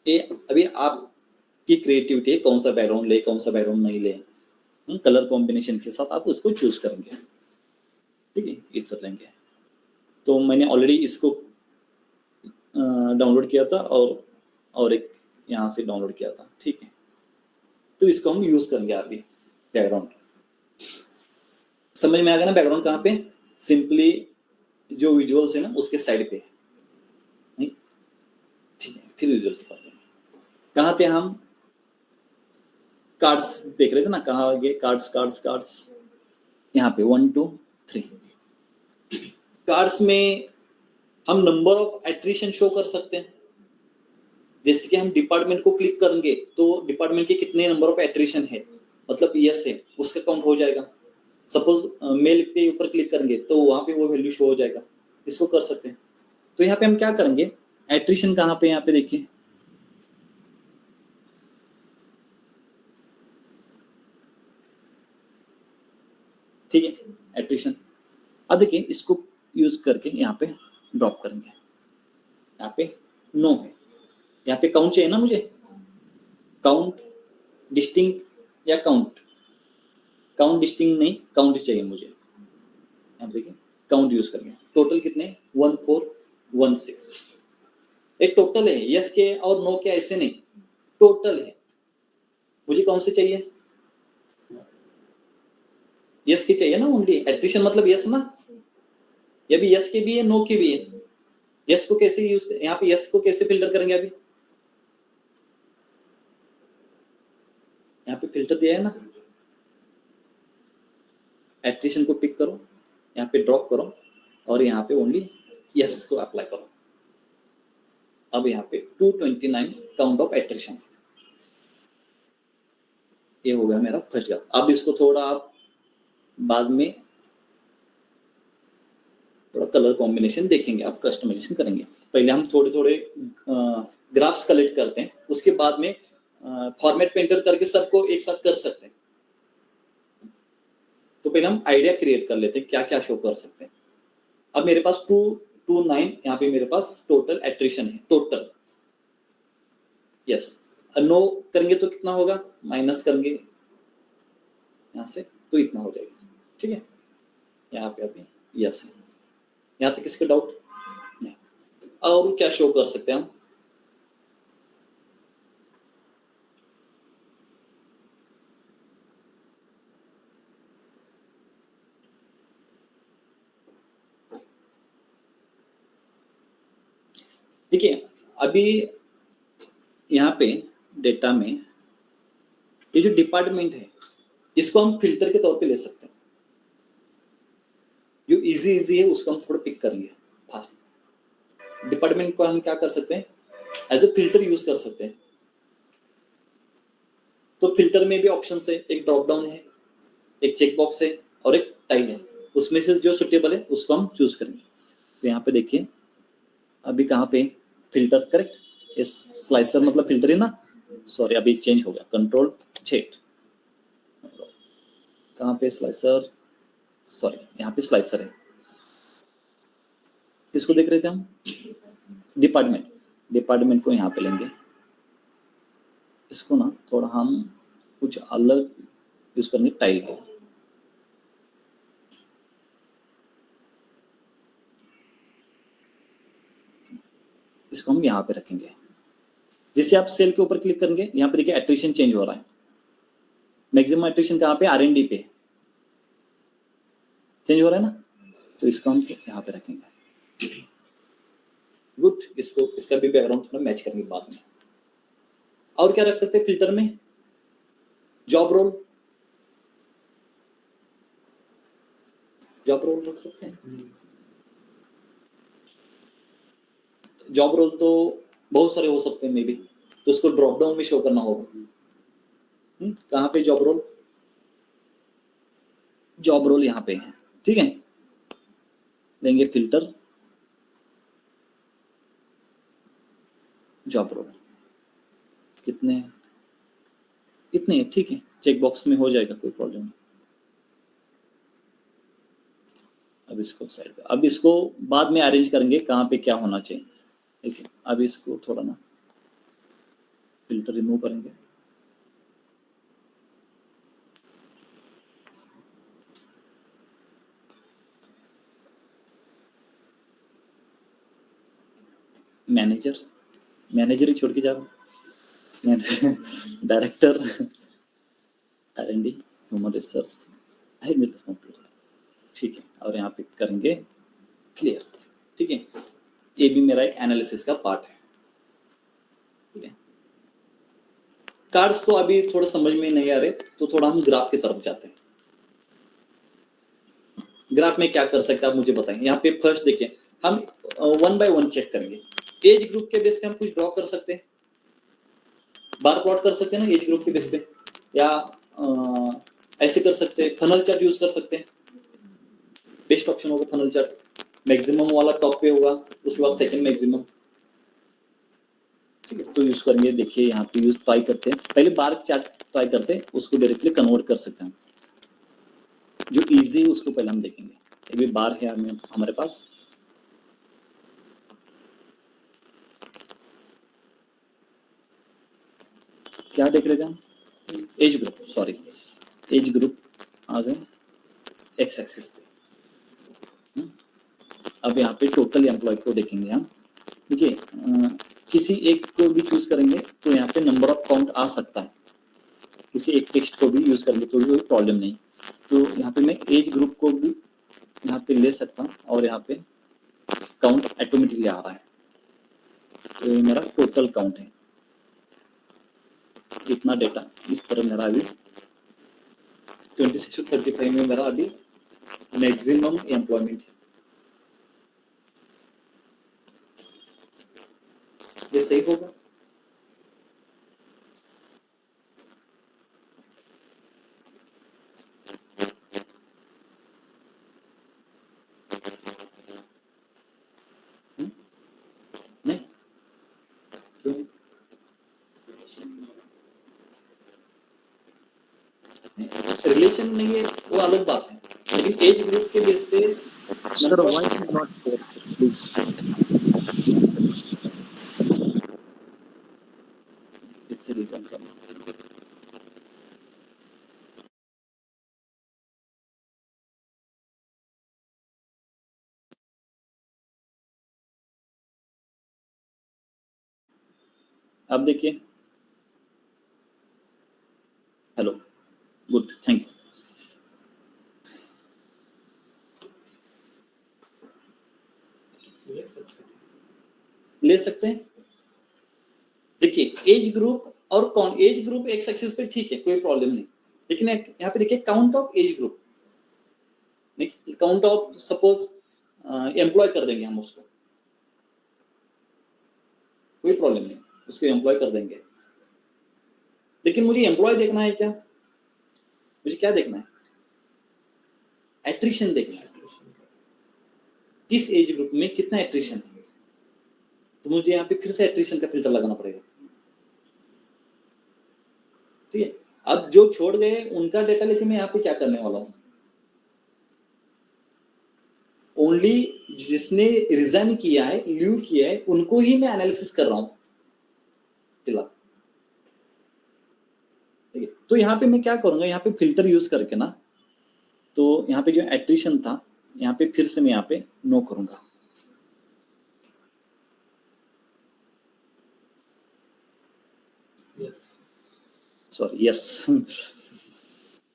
ये अभी आपकी क्रिएटिविटी है, कौन सा बैकग्राउंड ले कौन सा बैकग्राउंड नहीं ले। कलर कॉम्बिनेशन के साथ आप उसको चूज करेंगे। ठीक है, इस तरह लेंगे। तो मैंने ऑलरेडी इसको डाउनलोड किया था और एक यहाँ से डाउनलोड किया था। ठीक है, तो इसको हम यूज करेंगे अभी बैकग्राउंड। समझ में आ गया ना बैकग्राउंड कहाँ पे? सिंपली जो विजुअल्स है ना उसके साइड पे नहीं। ठीक है, फिर विजुअल्स पर कहाँ थे हम? कार्ड्स देख रहे थे ना, कहाँ गए कार्ड्स कार्ड्स कार्ड्स, यहाँ पे 1 2 3 कार्ड्स में हम नंबर ऑफ एट्रिशन शो कर सकते हैं। जैसे कि हम डिपार्टमेंट को क्लिक करेंगे तो डिपार्टमेंट के कितने नंबर ऑफ एट्रिशन है, मतलब यस है, उसका काउंट हो जाएगा। सपोज मेल पे ऊपर क्लिक करेंगे तो वहां पे वो वैल्यू शो हो जाएगा, इसको कर सकते हैं। तो यहाँ पे हम क्या करेंगे, एट्रिशन कहाँ पे, यहाँ पे देखिए ठीक है, एट्रिशन। अब देखिए इसको यूज करके यहाँ पे ड्रॉप करेंगे, यहाँ पे 9 है, यहाँ पे काउंट चाहिए ना मुझे, काउंट डिस्टिंक्ट या काउंट, काउंट डिस्टिंक्ट नहीं, काउंट चाहिए मुझे। यहाँ देखिए काउंट यूज करेंगे, टोटल कितने 1416, एक टोटल है, यस के और नो के ऐसे नहीं, टोटल है। मुझे कौन से चाहिए, यस के चाहिए ना ओनली, एट्रिशन मतलब यस ना, ये भी यस के भी है नो के भी है। यस को कैसे यूज, यहाँ पे यस को कैसे फिल्टर करेंगे, अभी यहाँ पे फिल्टर दिया है ना, एट्रिशन को पिक करो, यहाँ पे ड्रॉप करो और यहाँ पे ओनली यस को अप्लाई करो। अब यहाँ पे 229 काउंट ऑफ एट्रिशन, ये हो गया मेरा फर्स्ट ग्राफ। अब इसको थोड़ा आप बाद में थोड़ा कलर कॉम्बिनेशन देखेंगे, आप कस्टमाइजेशन करेंगे। पहले हम थोड़े थोड़े ग्राफ्स कलेक्ट करते हैं, उसके बाद में फॉर्मेट पेंटर करके सबको एक साथ कर सकते हैं। तो पहले हम आइडिया क्रिएट कर लेते हैं क्या क्या शो कर सकते हैं। अब मेरे पास 229 यहाँ पे मेरे पास टोटल एट्रिशन है, टोटल यस। नो करेंगे तो कितना होगा, माइनस करेंगे यहाँ से तो इतना हो जाएगा, ठीक है। यहाँ पे अभी यस है, यहाँ तक किसके डाउट नहीं। और क्या शो कर सकते हैं हम, देखिए अभी यहाँ पे डेटा में ये जो डिपार्टमेंट है इसको हम फिल्टर के तौर पे ले सकते हैं। जो इजी है उसको हम थोड़ा पिक करेंगे फास्ट। डिपार्टमेंट को हम क्या कर सकते हैं, एज ए फिल्टर यूज कर सकते हैं। तो फिल्टर में भी ऑप्शन है, एक ड्रॉप डाउन है, एक चेक बॉक्स है और एक टाइल है, उसमें से जो सुटेबल है उसको हम चूज करेंगे। तो यहाँ पे देखिए अभी कहाँ पे फिल्टर, करेक्ट, इस स्लाइसर मतलब फिल्टर है ना, सॉरी अभी चेंज हो गया, कंट्रोल Z, कहाँ पे स्लाइसर, सॉरी यहाँ पे स्लाइसर है। किसको देख रहे थे हम, डिपार्टमेंट को यहाँ पे लेंगे। इसको ना थोड़ा हम कुछ अलग यूज करेंगे, टाइल को। इसको हम यहाँ पे रखेंगे। जैसे आप सेल के ऊपर क्लिक करेंगे, यहाँ पे देखिए एट्रिशन चेंज हो रहा है। मैक्सिमम एट्रिशन कहाँ पे, R&D पे चेंज हो रहा है ना, तो इसको हम यहाँ पे रखेंगे। गुड, इसको इसका भी बैकग्राउंड थोड़ा मैच करेंगे बाद में। और क्या रख सकते हैं फिल्टर में, जॉब रोल रख सकते हैं। जॉब रोल तो बहुत सारे हो सकते हैं मे बी, तो उसको ड्रॉप डाउन में शो करना होगा। कहाँ पे जॉब रोल यहाँ पे है, ठीक है। लेंगे फिल्टर, जॉब रोल कितने, इतने, ठीक है, चेक बॉक्स में हो जाएगा, कोई प्रॉब्लम नहीं। अब इसको साइड पे, अब इसको बाद में अरेंज करेंगे कहाँ पे क्या होना चाहिए, ठीक है। अब इसको थोड़ा ना फिल्टर रिमूव करेंगे, मैनेजर ही छोड़ के जा रहा हूँ, डायरेक्टर R&D ह्यूमन रिसोर्स है मेरे रिस्पॉन्सिबिलिटी, ठीक है। और यहाँ पे करेंगे क्लियर, ठीक है। ये भी मेरा एक एनालिसिस का पार्ट है, ठीक है। कार्ड्स तो अभी थोड़ा समझ में नहीं आ रहे, तो थोड़ा हम ग्राफ की तरफ जाते हैं। ग्राफ में क्या कर सकते हैं आप मुझे बताएं। यहाँ पे फर्स्ट देखिए, हम 1 बाय 1 चेक करेंगे। एज ग्रुप के बेस पे हम कुछ ड्रॉ कर सकते हैं, बार प्लॉट कर सकते हैं ना एज ग्रुप के बेस पे, या ऐसे कर सकते हैं, फनल चार्ट यूज कर सकते हैं। बेस्ट ऑप्शन होगा फनल चार्ट, मैक्सिमम वाला टॉप पे होगा, उसके बाद सेकंड मैक्सिमम। ठीक है, तो यूज करेंगे। देखिए यहाँ पे यूज ट्राई करते हैं, पहले बार चार्ट ट्राई करते हैं, उसको डायरेक्टली कन्वर्ट कर सकते हैं। जो इजी है उसको पहले हम देखेंगे। ये भी बार है हमारे पास। क्या देख रहे थे हम? Age group, sorry, age group आ गए एक्स एक्सिस पे। अब यहाँ पे टोटल एम्प्लॉय को देखेंगे हम। देखिए किसी एक को भी चूज करेंगे तो यहाँ पे नंबर ऑफ काउंट आ सकता है, किसी एक टेक्स्ट को भी यूज करेंगे तो कोई प्रॉब्लम नहीं। तो यहाँ पे मैं एज ग्रुप को भी यहाँ पे ले सकता हूँ और यहाँ पे काउंट ऑटोमेटिकली आ रहा है। तो ये मेरा टोटल काउंट है, इतना डेटा इस तरह मेरा अभी 26 to 35 में मेरा अभी मैक्सिमम एम्प्लॉयमेंट है। ये सही होगा? नहीं क्यों? रिलेशन नहीं है वो अलग बात है, लेकिन एज ग्रुप के बेस पे Sir, why it is not there, sir? Please. इससे रिटर्न करना। अब देखिए, हेलो, गुड, थैंक यू। ले सकते हैं। देखिए एज ग्रुप और कौन, एज ग्रुप एक्स एक्सिस पे ठीक है, कोई प्रॉब्लम नहीं, लेकिन यहाँ पे देखिए count of age group, count of suppose employee कर देंगे हम उसको, कोई प्रॉब्लम नहीं, उसको एम्प्लॉय कर देंगे। लेकिन मुझे एम्प्लॉय देखना है क्या? मुझे क्या देखना है? एट्रिशन देखना है, किस एज ग्रुप में कितना एट्रिशन है। तो मुझे यहाँ पे फिर से एट्रिशन का फिल्टर लगाना पड़ेगा। ठीक है, अब जो छोड़ गए उनका डेटा लेके मैं यहाँ पे क्या करने वाला हूँ, ओनली जिसने रिजाइन किया है, लीव किया है, उनको ही मैं एनालिसिस कर रहा हूँ फिलहाल। ठीक है, तो यहाँ पे मैं क्या करूंगा, यहाँ पे फिल्टर यूज करके ना, तो यहाँ पे जो एट्रिशन था, यहाँ पे फिर से मैं यहाँ पे नो करूंगा। Sorry, yes.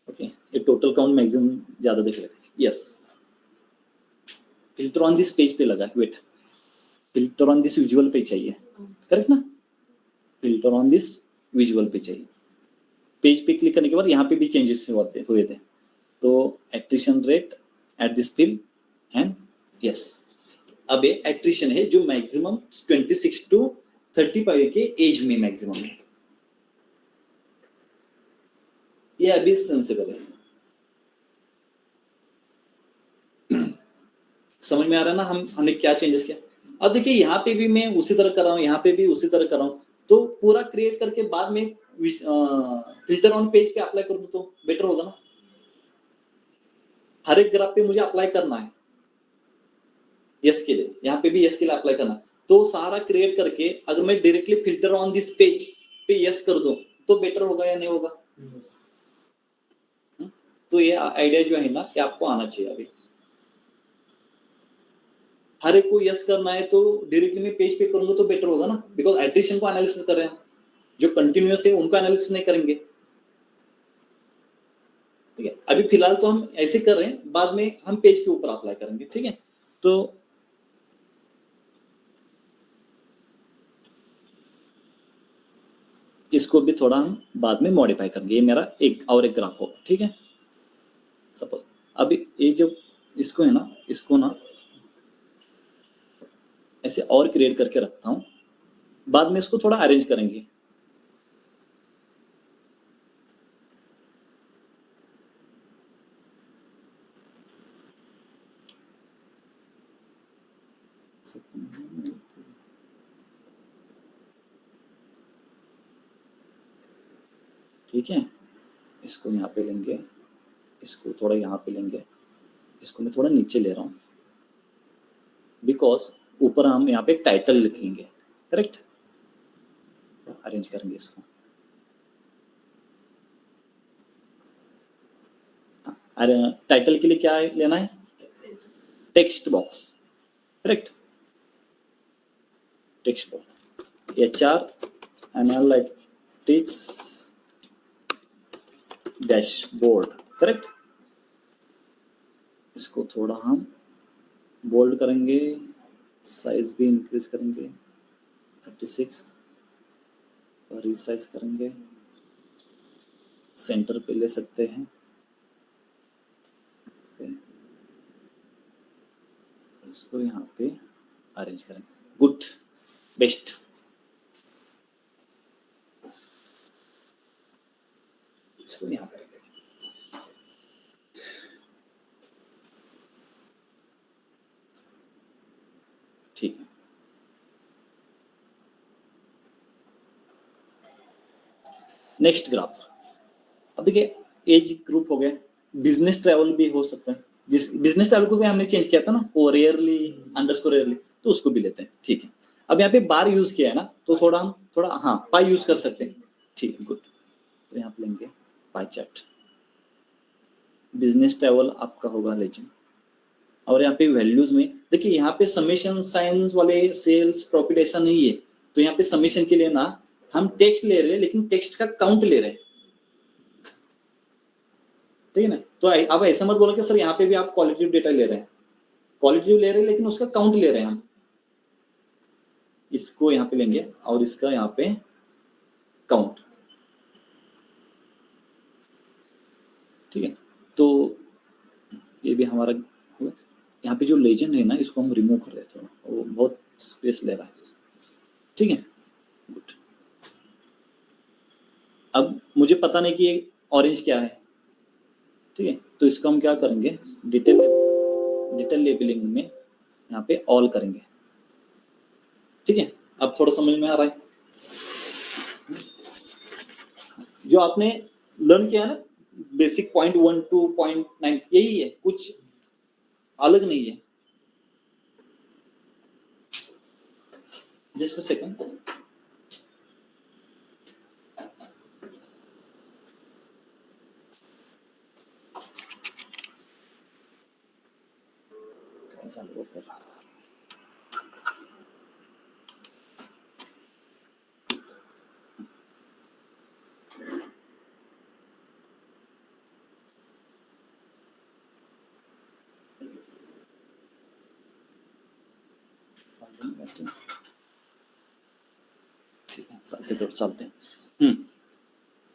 ओके, ये टोटल काउंट मैक्सिमम ज्यादा दिख रहे थे, yes. Filter on this page पे लगा है, wait, filter on this visual पे चाहिए, करेक्ट ना? फिल्टर ऑन दिस विजुअल पे चाहिए। पेज पे क्लिक करने के बाद यहाँ पे भी चेंजेस हुए थे। तो attrition rate at this field and yes, अब ये एट्रिशन है जो मैक्सिमम 26 to 35 के एज में मैक्सिमम है। ये अभी सेंसिबल है, समझ में आ रहा है ना हमने क्या चेंजेस किया। अब देखिए यहाँ पे भी मैं उसी तरह कर रहा हूँ, यहाँ पे भी उसी तरह कर रहा हूँ, तो पूरा क्रिएट करके बाद में फिल्टर ऑन पेज पे अप्लाई कर दूं तो बेटर होगा ना। हर एक ग्राफ पे मुझे अप्लाई करना है यस के लिए, यहाँ पे भी यस के लिए अप्लाई करना, तो सारा क्रिएट करके अगर मैं directly filter on this page पे यस कर दूं तो बेटर होगा या नहीं होगा? तो ये आइडिया जो है ना, ये आपको आना चाहिए। अभी हर एक को यस करना है तो डायरेक्टली मैं पेज पे करूंगा तो बेटर होगा ना, बिकॉज एट्रिशन को एनालिसिस कर रहे हैं, जो कंटिन्यूअस है उनको एनालिसिस नहीं करेंगे। ठीक है, अभी फिलहाल तो हम ऐसे कर रहे हैं, बाद में हम पेज के ऊपर अप्लाई करेंगे। ठीक है, तो इसको भी थोड़ा हम बाद में मॉडिफाई करेंगे। ये मेरा एक ग्राफ होगा, ठीक है। सपोज अभी ये जब इसको है ना, इसको ना ऐसे और क्रिएट करके रखता हूँ, बाद में इसको थोड़ा अरेंज करेंगे। ठीक है, इसको यहाँ पे लेंगे, इसको थोड़ा यहाँ पे लेंगे, इसको मैं थोड़ा नीचे ले रहा हूँ बिकॉज ऊपर हम यहाँ पे एक टाइटल लिखेंगे, करेक्ट। अरेंज करेंगे इसको। अरे टाइटल के लिए क्या लेना है? Text box, correct. Text box HR analytics dashboard, correct. इसको थोड़ा हम बोल्ड करेंगे, साइज भी इंक्रीज करेंगे, 36 और रिसाइज करेंगे, सेंटर पे ले सकते हैं। इसको यहाँ पे अरेंज करेंगे, गुड, बेस्ट। इसको यहाँ पे ठीक है। नेक्स्ट ग्राफ, अब देखिए एज ग्रुप हो गया, बिजनेस ट्रैवल भी हो सकता है। जिस बिजनेस ट्रैवल को भी हमने चेंज किया था ना, वो रेयरली अंडरस्कोर रेयरली, तो उसको भी लेते हैं, ठीक है। अब यहाँ पे बार यूज किया है ना, तो थोड़ा हम हाँ पाई यूज कर सकते हैं, ठीक है, गुड। तो यहाँ पे लेंगे पाई चार्ट, बिजनेस ट्रैवल आपका होगा लेजेंड। और यहाँ पे वैल्यूज में देखिए, यहाँ पे समेशन साइंस वाले सेल्स प्रॉफिट ऐसा नहीं है, तो यहाँ पे समेशन के लिए ना हम टेक्स्ट ले रहे हैं, लेकिन टेक्स्ट का काउंट ले रहे हैं, ठीक है ना। तो अब ऐसा मत बोलो कि सर यहाँ पे भी आप क्वालिटेटिव डेटा ले रहे हैं, क्वालिटेटिव ले रहे हैं लेकिन उसका काउंट ले रहे हैं हम। इसको यहाँ पे लेंगे और इसका यहाँ पे काउंट, ठीक है। तो ये भी हमारा होगा। यहाँ पे जो लेजेंड है ना, इसको हम रिमूव कर देते हैं, वो बहुत स्पेस ले रहा है, ठीक है, गुड। अब मुझे पता नहीं कि ये ऑरेंज क्या है, ठीक है, तो इसको हम क्या करेंगे, डिटेल लेबलिंग में यहाँ पे ऑल करेंगे, ठीक है। अब थोड़ा समझ में आ रहा है जो आपने लर्न किया ना, बेसिक 0.1 to 0.9, यही है, कुछ अलग नहीं है। जस्ट अ सेकंड, चालू कर रहा ठीक है, चलते हैं।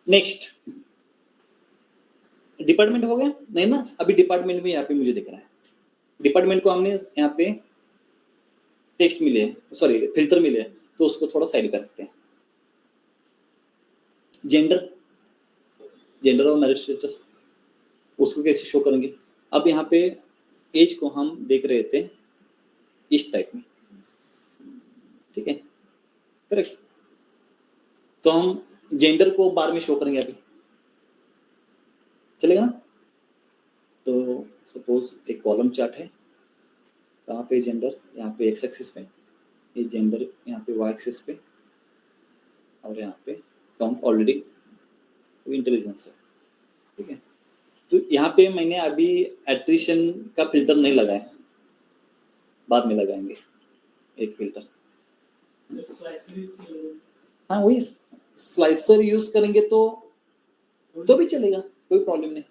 नेक्स्ट डिपार्टमेंट हो गया नहीं ना, अभी डिपार्टमेंट में यहाँ पे मुझे दिख रहा है, डिपार्टमेंट को हमने यहाँ पे टेक्स्ट मिले, सॉरी फिल्टर मिले, तो उसको थोड़ा साइड पे रखते हैं। जेंडर और मैरिज स्टेटस, उसको कैसे शो करेंगे? अब यहाँ पे एज को हम देख रहे थे इस टाइप में, ठीक है, करेक्ट। तो हम जेंडर को बार में शो करेंगे, अभी चलेगा ना। तो सपोज एक कॉलम चार्ट है, कहाँ पे जेंडर, यहाँ पे एक्स एक्सिस पे, ये जेंडर यहाँ पे वाई एक्सिस पे, और यहाँ पे काउंट ऑलरेडी इंटेलिजेंस है, ठीक है। तो यहाँ पे मैंने अभी एट्रिशन का फिल्टर नहीं लगाया, बाद में लगाएंगे एक फिल्टर। हाँ वही स्लाइसर यूज करेंगे तो भी चलेगा, कोई प्रॉब्लम नहीं,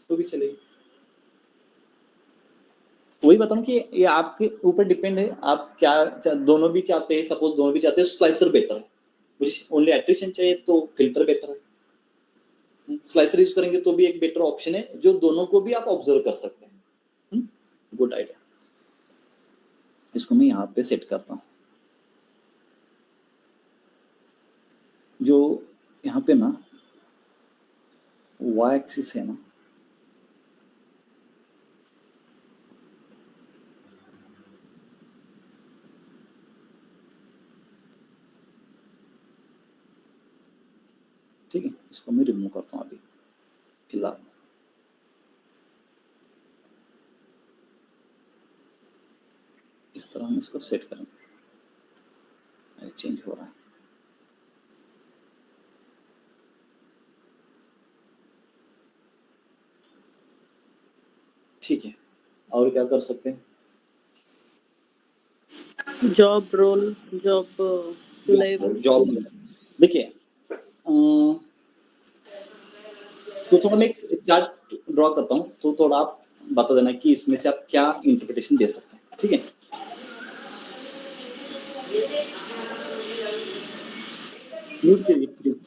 तो भी चलेगा। वही बताऊँ कि ये आपके ऊपर डिपेंड है, आप क्या दोनों भी चाहते हैं, सपोज दोनों भी चाहते हैं, स्लाइसर बेटर है, मुझे ओनली एट्रिशन चाहिए तो फिल्टर बेटर है। स्लाइसर यूज करेंगे तो भी एक बेटर ऑप्शन है, जो दोनों को भी आप ऑब्जर्व कर सकते हैं। Good idea. इसको मैं यहाँ पे सेट करता हूँ। जो यहाँ पे ना y एक्सिस है ना, ठीक है, इसको मैं रिमूव करता हूँ अभी फिलहाल। इस तरह हम इसको सेट करेंगे। चेंज हो रहा है। ठीक है, और क्या कर सकते हैं? Job role, job level. Job देखिए, तो थोड़ा मैं एक चार्ट ड्रॉ करता हूँ, तो थोड़ा आप बता देना कि इसमें से आप क्या इंटरप्रिटेशन दे सकते हैं। ठीक है, म्यूट कीजिए please.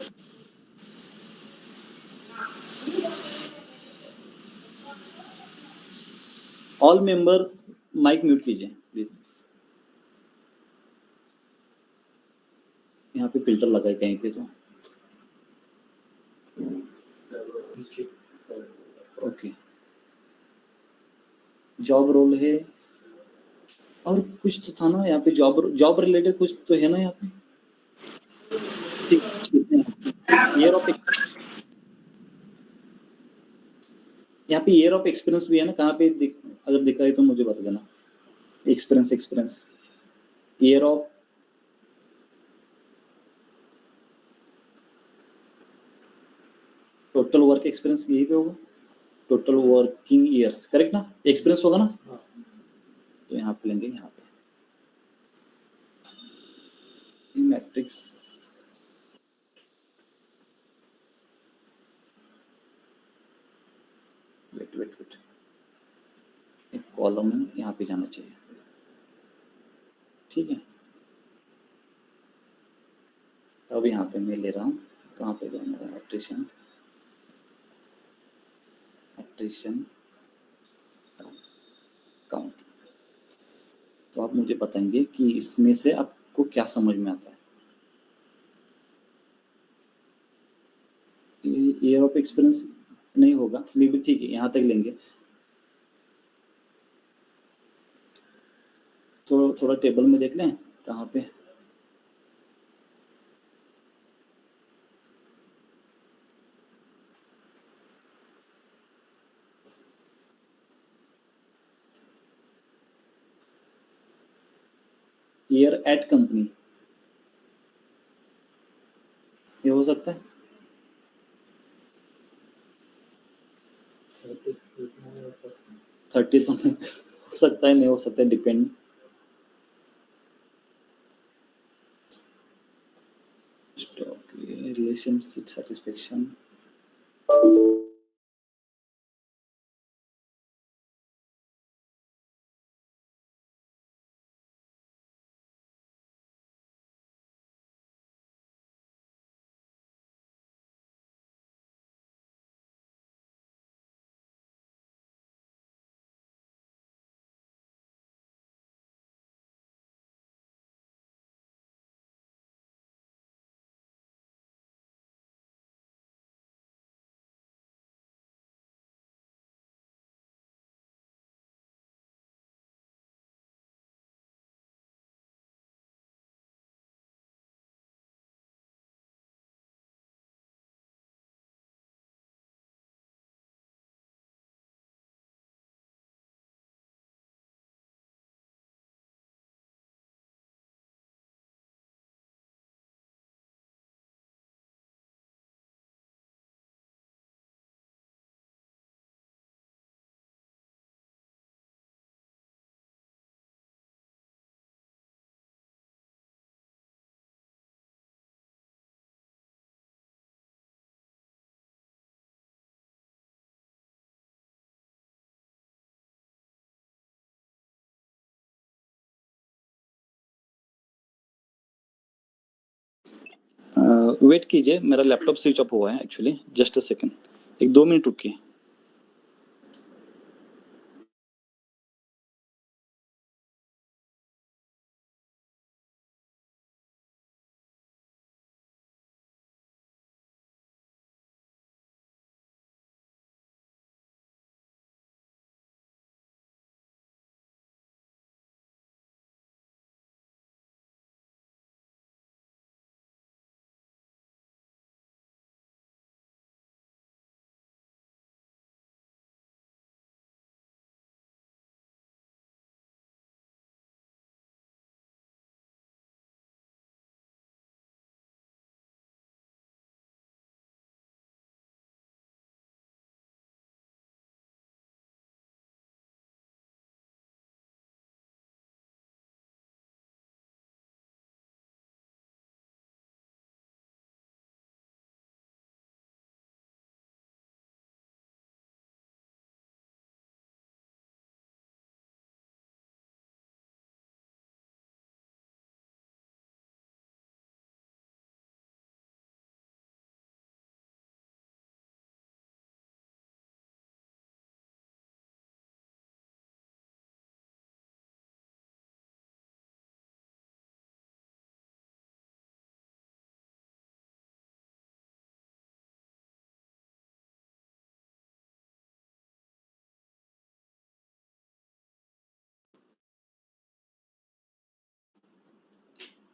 All members mic mute कीजिए प्लीज। यहाँ पे फिल्टर लगा है कहीं पे तो। ओके, जॉब रोल है और कुछ तो था ना यहाँ पे, जॉब रिलेटेड कुछ तो है ना यहाँ पे। ठीक, ईयर ऑफ, यहाँ पे ईयर ऑफ एक्सपीरियंस भी है ना, कहाँ पे अगर दिख रहा है तो मुझे बता देना। Experience year of, total work experience यही पे होगा, टोटल वर्किंग ईयर्स, करेक्ट ना, एक्सपीरियंस होगा ना। तो यहाँ पे लेंगे, यहाँ पे मैट्रिक्स, वेट, एक कॉलम यहाँ पे जाना चाहिए। ठीक है, अब यहाँ पे मैं ले रहा हूँ, कहाँ पे गया मेरा एट्रिशन काउंट। तो आप मुझे बताएंगे कि इसमें से आपको क्या समझ में आता है। ईयर ऑफ एक्सपीरियंस नहीं होगा मे बी, ठीक है, यहाँ तक लेंगे। तो थोड़ा टेबल में देख लें कहाँ पे। ईयर एट कंपनी, ये हो सकता है। 30 तो हो सकता है, नहीं हो सकता है, depend. Stock relationship satisfaction, wait कीजिए, मेरा लैपटॉप स्विच ऑफ हुआ है actually, just a second, 1-2 minute रुकिए।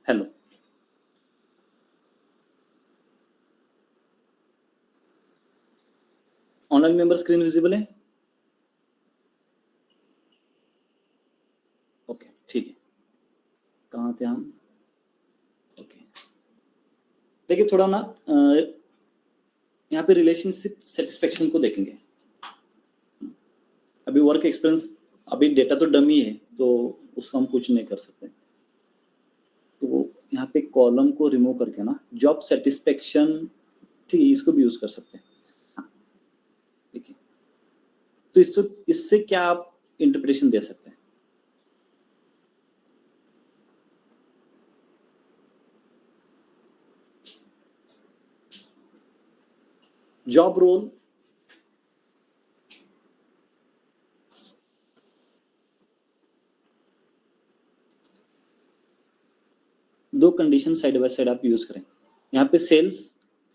Hello, online member screen visible है? ओके, ठीक है। कहाँ थे हम? ओके, देखिए थोड़ा ना यहाँ पे रिलेशनशिप सेटिस्फेक्शन को देखेंगे। अभी वर्क एक्सपीरियंस, अभी डेटा तो डमी है, तो उसको हम कुछ नहीं कर सकते। तो यहाँ पे कॉलम को रिमूव करके ना जॉब सेटिस्फेक्शन, ठीक है, इसको भी यूज कर सकते हैं। हाँ, देखिए, तो इससे क्या आप इंटरप्रिटेशन दे सकते हैं? जॉब रोल, दो कंडीशन साइड बाय साइड आप यूज करें। यहाँ पे सेल्स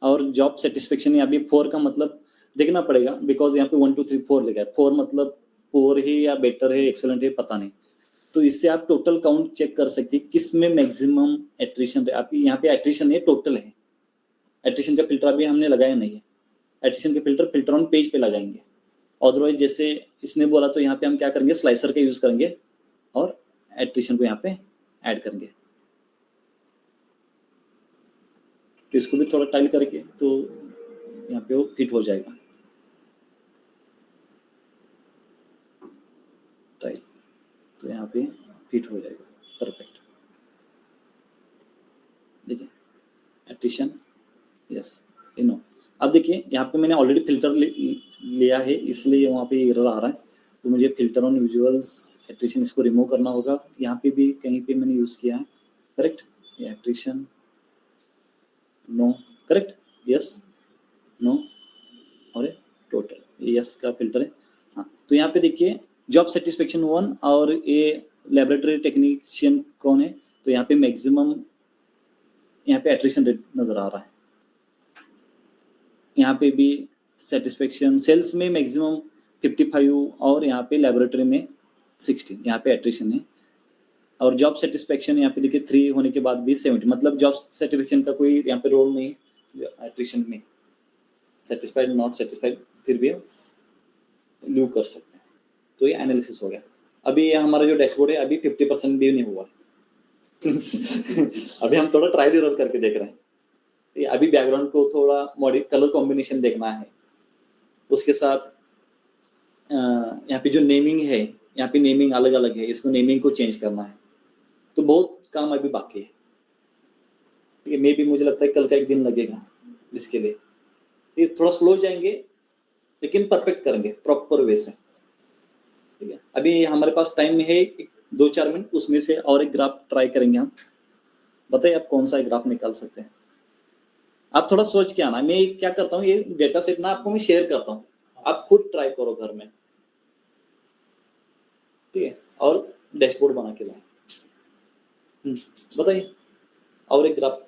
और जॉब सेटिस्फेक्शन, यहाँ पे 4 का मतलब देखना पड़ेगा, बिकॉज यहाँ पे 1 2 3 4 लिखा है। 4 मतलब पोर है या बेटर है, एक्सेलेंट है, पता नहीं। तो इससे आप टोटल काउंट चेक कर सकते हैं किस में मैक्सिमम एट्रिशन है। आप यहाँ पे एट्रिशन है, टोटल है। एट्रिशन का फिल्टर अभी हमने लगाया नहीं है। एट्रिशन के फिल्टर ऑन पेज पे लगाएंगे। अदरवाइज जैसे इसने बोला, तो यहाँ पे हम क्या करेंगे, स्लाइसर का यूज करेंगे और एट्रिशन को यहाँ पे ऐड करेंगे। तो इसको भी थोड़ा टाइल करके तो यहाँ पे वो फिट हो जाएगा। टाइल, तो यहाँ पे फिट हो जाएगा, परफेक्ट। देखिए एट्रिशन, यस, यू नो। अब देखिए यहाँ पे मैंने ऑलरेडी फिल्टर लिया है, इसलिए वहाँ पे एरर आ रहा है। तो मुझे फिल्टर ऑन विजुअल्स एट्रिशन, इसको रिमूव करना होगा। यहाँ पे भी कहीं पे मैंने यूज़ किया है, करेक्ट। ये attrition, no, correct, yes, no, और टोटल, यस का फिल्टर है। हाँ, तो यहाँ पे देखिए जॉब सेटिस्फेक्शन 1 और ये लेबोरेटरी टेक्नीशियन कौन है, तो यहाँ पे मैक्सिमम, यहाँ पे एट्रिशन रेट नजर आ रहा है। यहाँ पे भी सेटिस्फेक्शन, सेल्स में मैक्सिमम 55 और यहाँ पे लेबोरेटरी में 60, यहाँ पे एट्रिशन है। और जॉब सेटिस्फेक्शन यहाँ पे देखिए 3 होने के बाद भी 70, मतलब जॉब सेटिस्फेक्शन का कोई यहाँ पे रोल नहीं है एट्रिशन में। सेटिस्फाइड, नॉट सेटिस्फाइड, फिर भी लीव कर सकते हैं। तो ये एनालिसिस हो गया। अभी ये हमारा जो डैशबोर्ड है अभी 50% भी नहीं हुआ। अभी हम थोड़ा ट्रायल एरर करके देख रहे हैं। अभी बैकग्राउंड को थोड़ा मॉडिफ, कलर कॉम्बिनेशन देखना है। उसके साथ यहाँ पे जो नेमिंग है, यहाँ पे नेमिंग अलग अलग है, इसको नेमिंग को चेंज करना है। तो बहुत काम अभी बाकी है। ठीक है, मे भी मुझे लगता है कल का एक दिन लगेगा इसके लिए। ये थोड़ा स्लो जाएंगे, लेकिन परफेक्ट करेंगे प्रॉपर वे से। ठीक है, अभी हमारे पास टाइम है 2-4 मिनट, उसमें से और एक ग्राफ ट्राई करेंगे हम। बताइए आप कौन सा ग्राफ निकाल सकते हैं? आप थोड़ा सोच के आना। मैं क्या करता हूँ, ये डेटा सेट ना आपको मैं शेयर करता हूँ, आप खुद ट्राई करो घर में, ठीक है, और डैशबोर्ड बना के लाए। बताइए। और एक ग्राफ,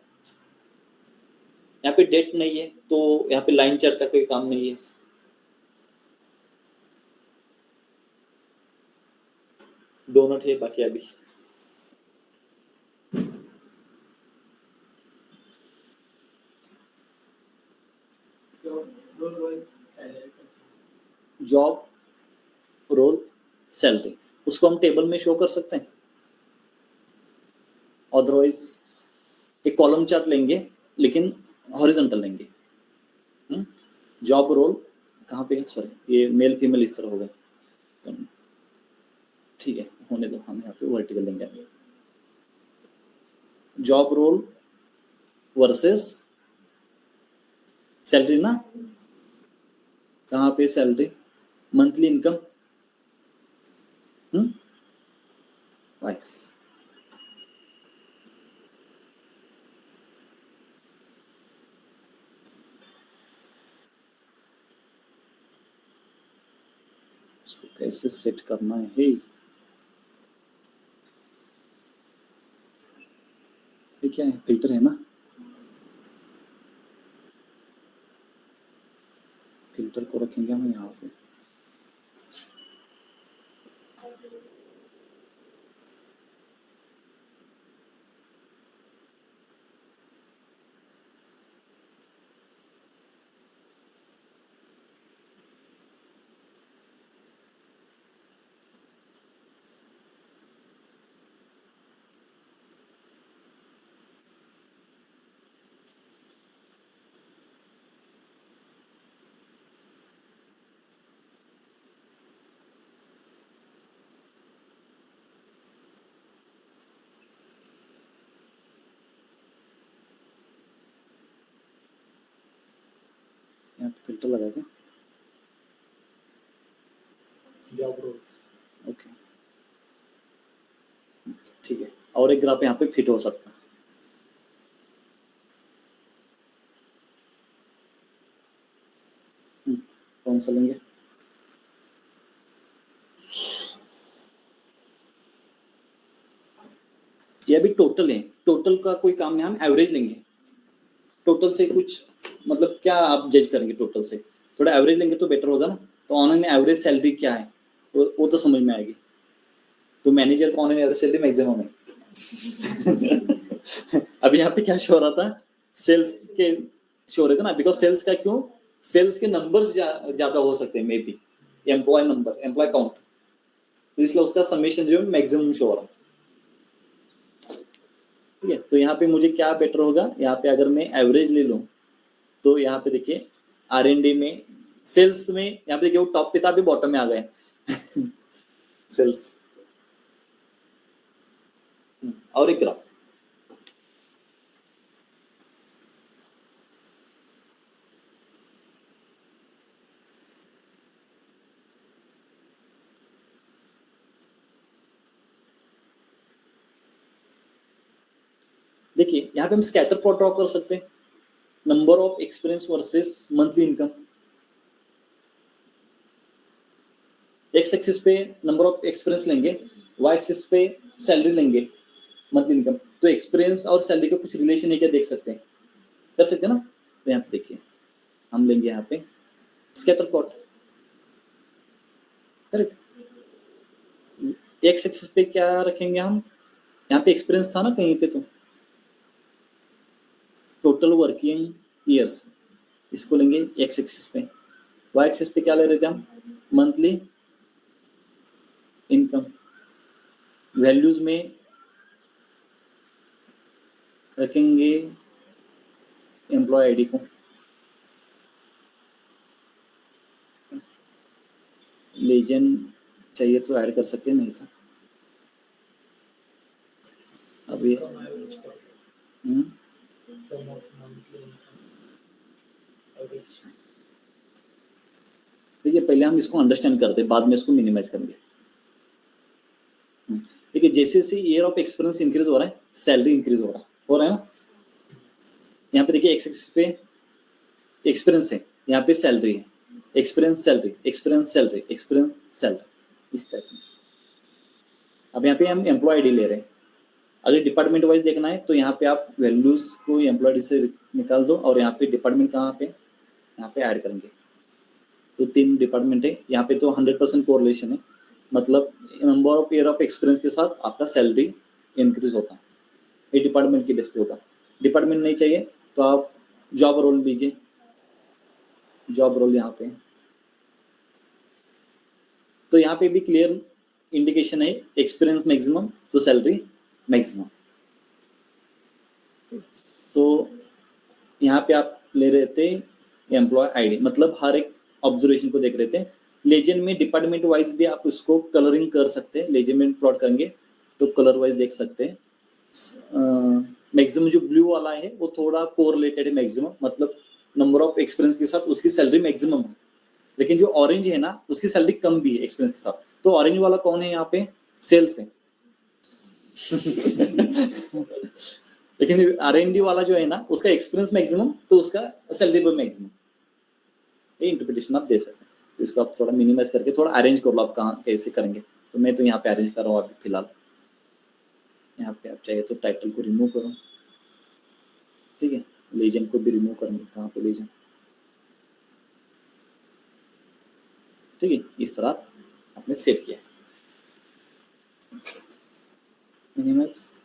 यहाँ पे डेट नहीं है तो यहाँ पे लाइन चार्ट का कोई काम नहीं है। डोनट है बाकी अभी। जॉब रोल सैलरी, उसको हम टेबल में शो कर सकते हैं। अदरवाइज एक कॉलम चार्ट लेंगे, लेकिन हॉरिजॉन्टल लेंगे। जॉब रोल कहाँ पे, सॉरी ये मेल फीमेल इस तरह होगा, ठीक है होने दो, हम यहाँ पे वर्टिकल लेंगे अभी। जॉब रोल वर्सेस सैलरी ना, कहाँ पे सैलरी, मंथली इनकम वाइस। इसको कैसे सेट करना है, ये क्या है, फिल्टर है ना, फिल्टर को रखेंगे हम यहाँ पे। यहाँ पे फिल्टर लगा क्या, जॉब रोल्स, ओके ठीक है। और एक ग्राफ यहाँ पे फिट हो सकता है। कौन सा लेंगे, ये अभी टोटल है, टोटल का कोई काम नहीं, हम एवरेज लेंगे। टोटल से कुछ मतलब क्या आप जज करेंगे, टोटल से थोड़ा एवरेज लेंगे तो बेटर होगा ना। तो ऑनलाइन एवरेज सैलरी क्या है वो तो समझ में आएगी। तो मैनेजर को ऑनलाइन एवरेज सैलरी मैक्सिमम है। अभी यहाँ पे क्या शो हो रहा था, सेल्स के शो हो रहे थे ना, बिकॉज सेल्स का क्यों, सेल्स के नंबर्स ज्यादा हो सकते हैं maybe, employee number, employee count, तो इसलिए उसका समेशन जो है मैक्सिमम शो हो रहा है। ठीक है, तो यहाँ पे मुझे क्या बेटर होगा, यहाँ पे अगर मैं एवरेज ले लूँ तो यहाँ पे देखिए R&D में, सेल्स में, यहाँ पे देखिए वो टॉप पे था, अभी बॉटम में आ गए। सेल्स और एक ग्राफ, देखिए यहाँ पे हम स्कैटर प्लॉट ड्रॉ कर सकते हैं, number of experience versus monthly income. X axis पे नंबर ऑफ एक्सपीरियंस लेंगे, वाई एक्सिस पे सैलरी लेंगे, मंथली इनकम। तो एक्सपीरियंस और सैलरी का कुछ रिलेशन है क्या, देख सकते हैं, कर सकते हैं ना। तो यहाँ पे देखिए हम लेंगे यहाँ पे scatter plot, correct. X axis पे क्या रखेंगे हम, यहाँ पे एक्सपीरियंस था ना कहीं पे, तो टोटल वर्किंग ईयर्स, इसको लेंगे एक्स एक्सिस पे। वाई एक्सिस पे क्या ले रहे थे हम, मंथली इनकम। वैल्यूज में रखेंगे एम्प्लॉय आईडी को, लेजेंड चाहिए तो ऐड कर सकते हैं, नहीं था अब ये सम ऑफ मंथली इनकम एवरेज। देखिए पहले हम इसको अंडरस्टैंड करते हैं, बाद में इसको मिनिमाइज करेंगे। देखिए जैसे जैसे ईयर ऑफ एक्सपीरियंस इंक्रीज हो रहा है, सैलरी इंक्रीज हो रहा है ना। यहाँ पे देखिए एक्स एक्सिस पे एक्सपीरियंस है, यहाँ पे सैलरी है, experience salary, experience salary, experience salary, इस टाइप में। अब यहाँ पे हम एम्प्लॉय आईडी ले रहे हैं। अगर डिपार्टमेंट वाइज देखना है तो यहाँ पे आप वैल्यूज को एम्प्लॉय से निकाल दो और यहाँ पे डिपार्टमेंट कहाँ पे, यहाँ पे ऐड करेंगे। तो 3 डिपार्टमेंट है, यहाँ पे तो 100% कोरिलेशन है, मतलब number of year of experience के साथ आपका सैलरी इंक्रीज होता है। ये डिपार्टमेंट की बेस पे होगा। डिपार्टमेंट नहीं चाहिए तो आप जॉब रोल दीजिए, जॉब रोल यहाँ पे। तो यहाँ पे भी क्लियर इंडिकेशन है, एक्सपीरियंस मैक्सिमम तो सैलरी मैक्सिमम। तो यहाँ पे आप ले रहे थे एम्प्लॉय आईडी, मतलब हर एक ऑब्जर्वेशन को देख रहे थे। लेजेंड में डिपार्टमेंट वाइज भी आप उसको कलरिंग कर सकते हैं। लेजेंड में प्लॉट करेंगे तो कलर वाइज देख सकते हैं। मैक्सिमम जो ब्लू वाला है वो थोड़ा कोरिलेटेड है मैक्सिमम, मतलब नंबर ऑफ एक्सपीरियंस के साथ उसकी सैलरी मैक्सिमम है। लेकिन जो ऑरेंज है ना उसकी सैलरी कम भी है एक्सपीरियंस के साथ। तो ऑरेंज वाला कौन है यहाँ पे, सेल्स है। लेकिन R&D वाला जो है ना उसका एक्सपीरियंस मैक्सिमम तो उसका सैलरी भी मैक्सिमम। ये इंटरप्रिटेशन आप दे सकते हैं। तो इसको आप थोड़ा मिनिमाइज करके थोड़ा अरेंज कर लो, आप कहाँ कैसे करेंगे। तो मैं तो यहाँ पे अरेंज कर रहा हूँ अभी फिलहाल। यहाँ पे आप चाहिए तो टाइटल को रिमूव करो, ठीक है। लेजेंड को भी रिमूव करेंगे, कहाँ पे लेजेंड, ठीक है। इस तरह आपने सेट किया। Minimise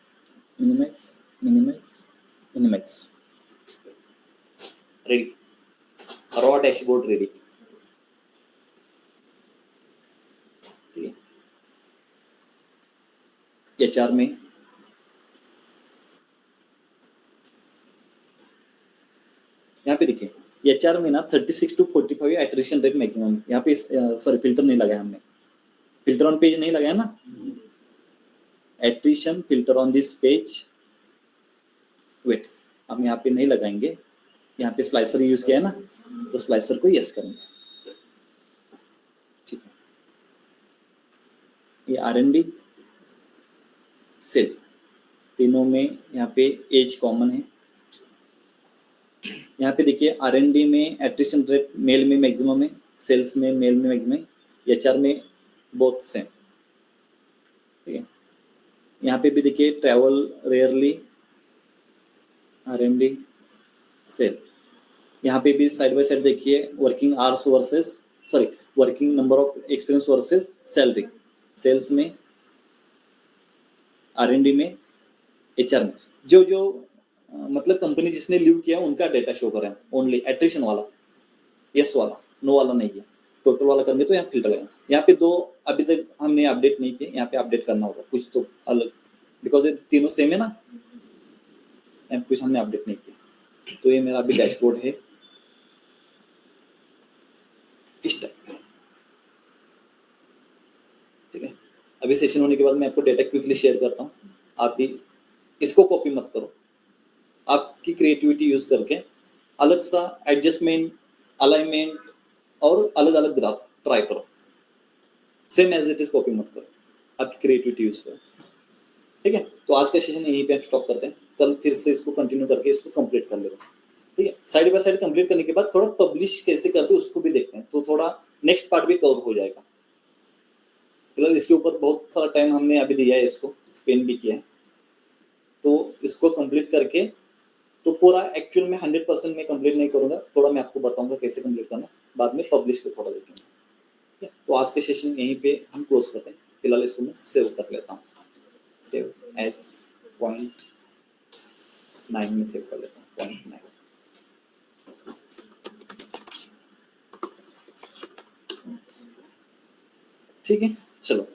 minimise minimise minimise, ready, raw dashboard ready, ठीक है। HR में यहाँ पे देखिए HR में ना 36 to 45 एट्रिशन रेट मैक्सिमम। यहाँ पे सॉरी फिल्टर नहीं लगाया हमने, फिल्टर ऑन पेज नहीं लगाया ना, attrition filter on this page, wait हम यहाँ पे नहीं लगाएंगे। यहाँ पे स्लाइसर यूज किया है ना, तो स्लाइसर को यस करेंगे, ठीक है। ये R&D सेल तीनों में यहाँ पे एज कॉमन है। यहाँ पे देखिए R&D में एट्रिशन रेट मेल में मैक्सिमम है, सेल्स में मेल में मैक्सिमम है, HR में बोथ सेम, ठीक है। यहाँ पे भी देखिए ट्रैवल रेयरली, R&D सेल। यहाँ पे भी साइड बाय साइड देखिए working hours versus sorry working number of experience versus salary, sales में, R&D में, HR में। जो जो मतलब कंपनी जिसने लीव किया उनका डेटा शो करें ओनली, एट्रिशन वाला, यस वाला, नो वाला नहीं है। टोटल वाला करेंगे तो यहाँ फिल्टर लगेगा। यहाँ पे 2 अभी तक हमने अपडेट नहीं किए, यहाँ पे अपडेट करना होगा कुछ तो अलग, बिकॉज ये तीनों सेम है ना, यहाँ कुछ हमने अपडेट नहीं किया। तो ये मेरा अभी डैशबोर्ड है इस टाइप, ठीक है। अभी सेशन होने के बाद मैं आपको डेटा क्विकली शेयर करता हूँ, आप भी इसको कॉपी मत करो, आपकी क्रिएटिविटी यूज करके अलग सा एडजस्टमेंट, अलाइनमेंट और अलग अलग ग्राफ ट्राई करो। Same as it is copy मत करो, आपकी क्रिएटिविटी यूज करो, ठीक है। तो आज का सेशन यहीं पे स्टॉप करते हैं, कल फिर से इसको कंटिन्यू करके इसको कंप्लीट कर लेगा, ठीक है। साइड बाय साइड कंप्लीट करने के बाद थोड़ा पब्लिश कैसे करते हैं उसको भी देखते हैं, तो थोड़ा नेक्स्ट पार्ट भी कवर हो जाएगा। फिलहाल इसके ऊपर बहुत सारा टाइम हमने अभी दिया है, इसको स्पेंड भी किया है। तो इसको कंप्लीट करके तो पूरा एक्चुअल में 100% में कंप्लीट नहीं करूंगा, थोड़ा मैं आपको बताऊंगा कैसे कंप्लीट करना, बाद में पब्लिश पे थोड़ा देखेंगे, ठीक है। तो आज के सेशन यहीं पे हम क्लोज करते हैं। फिलहाल इसको मैं सेव कर लेता हूँ, सेव एज 0.9 में सेव कर लेता हूँ, 0.9, ठीक है। चलो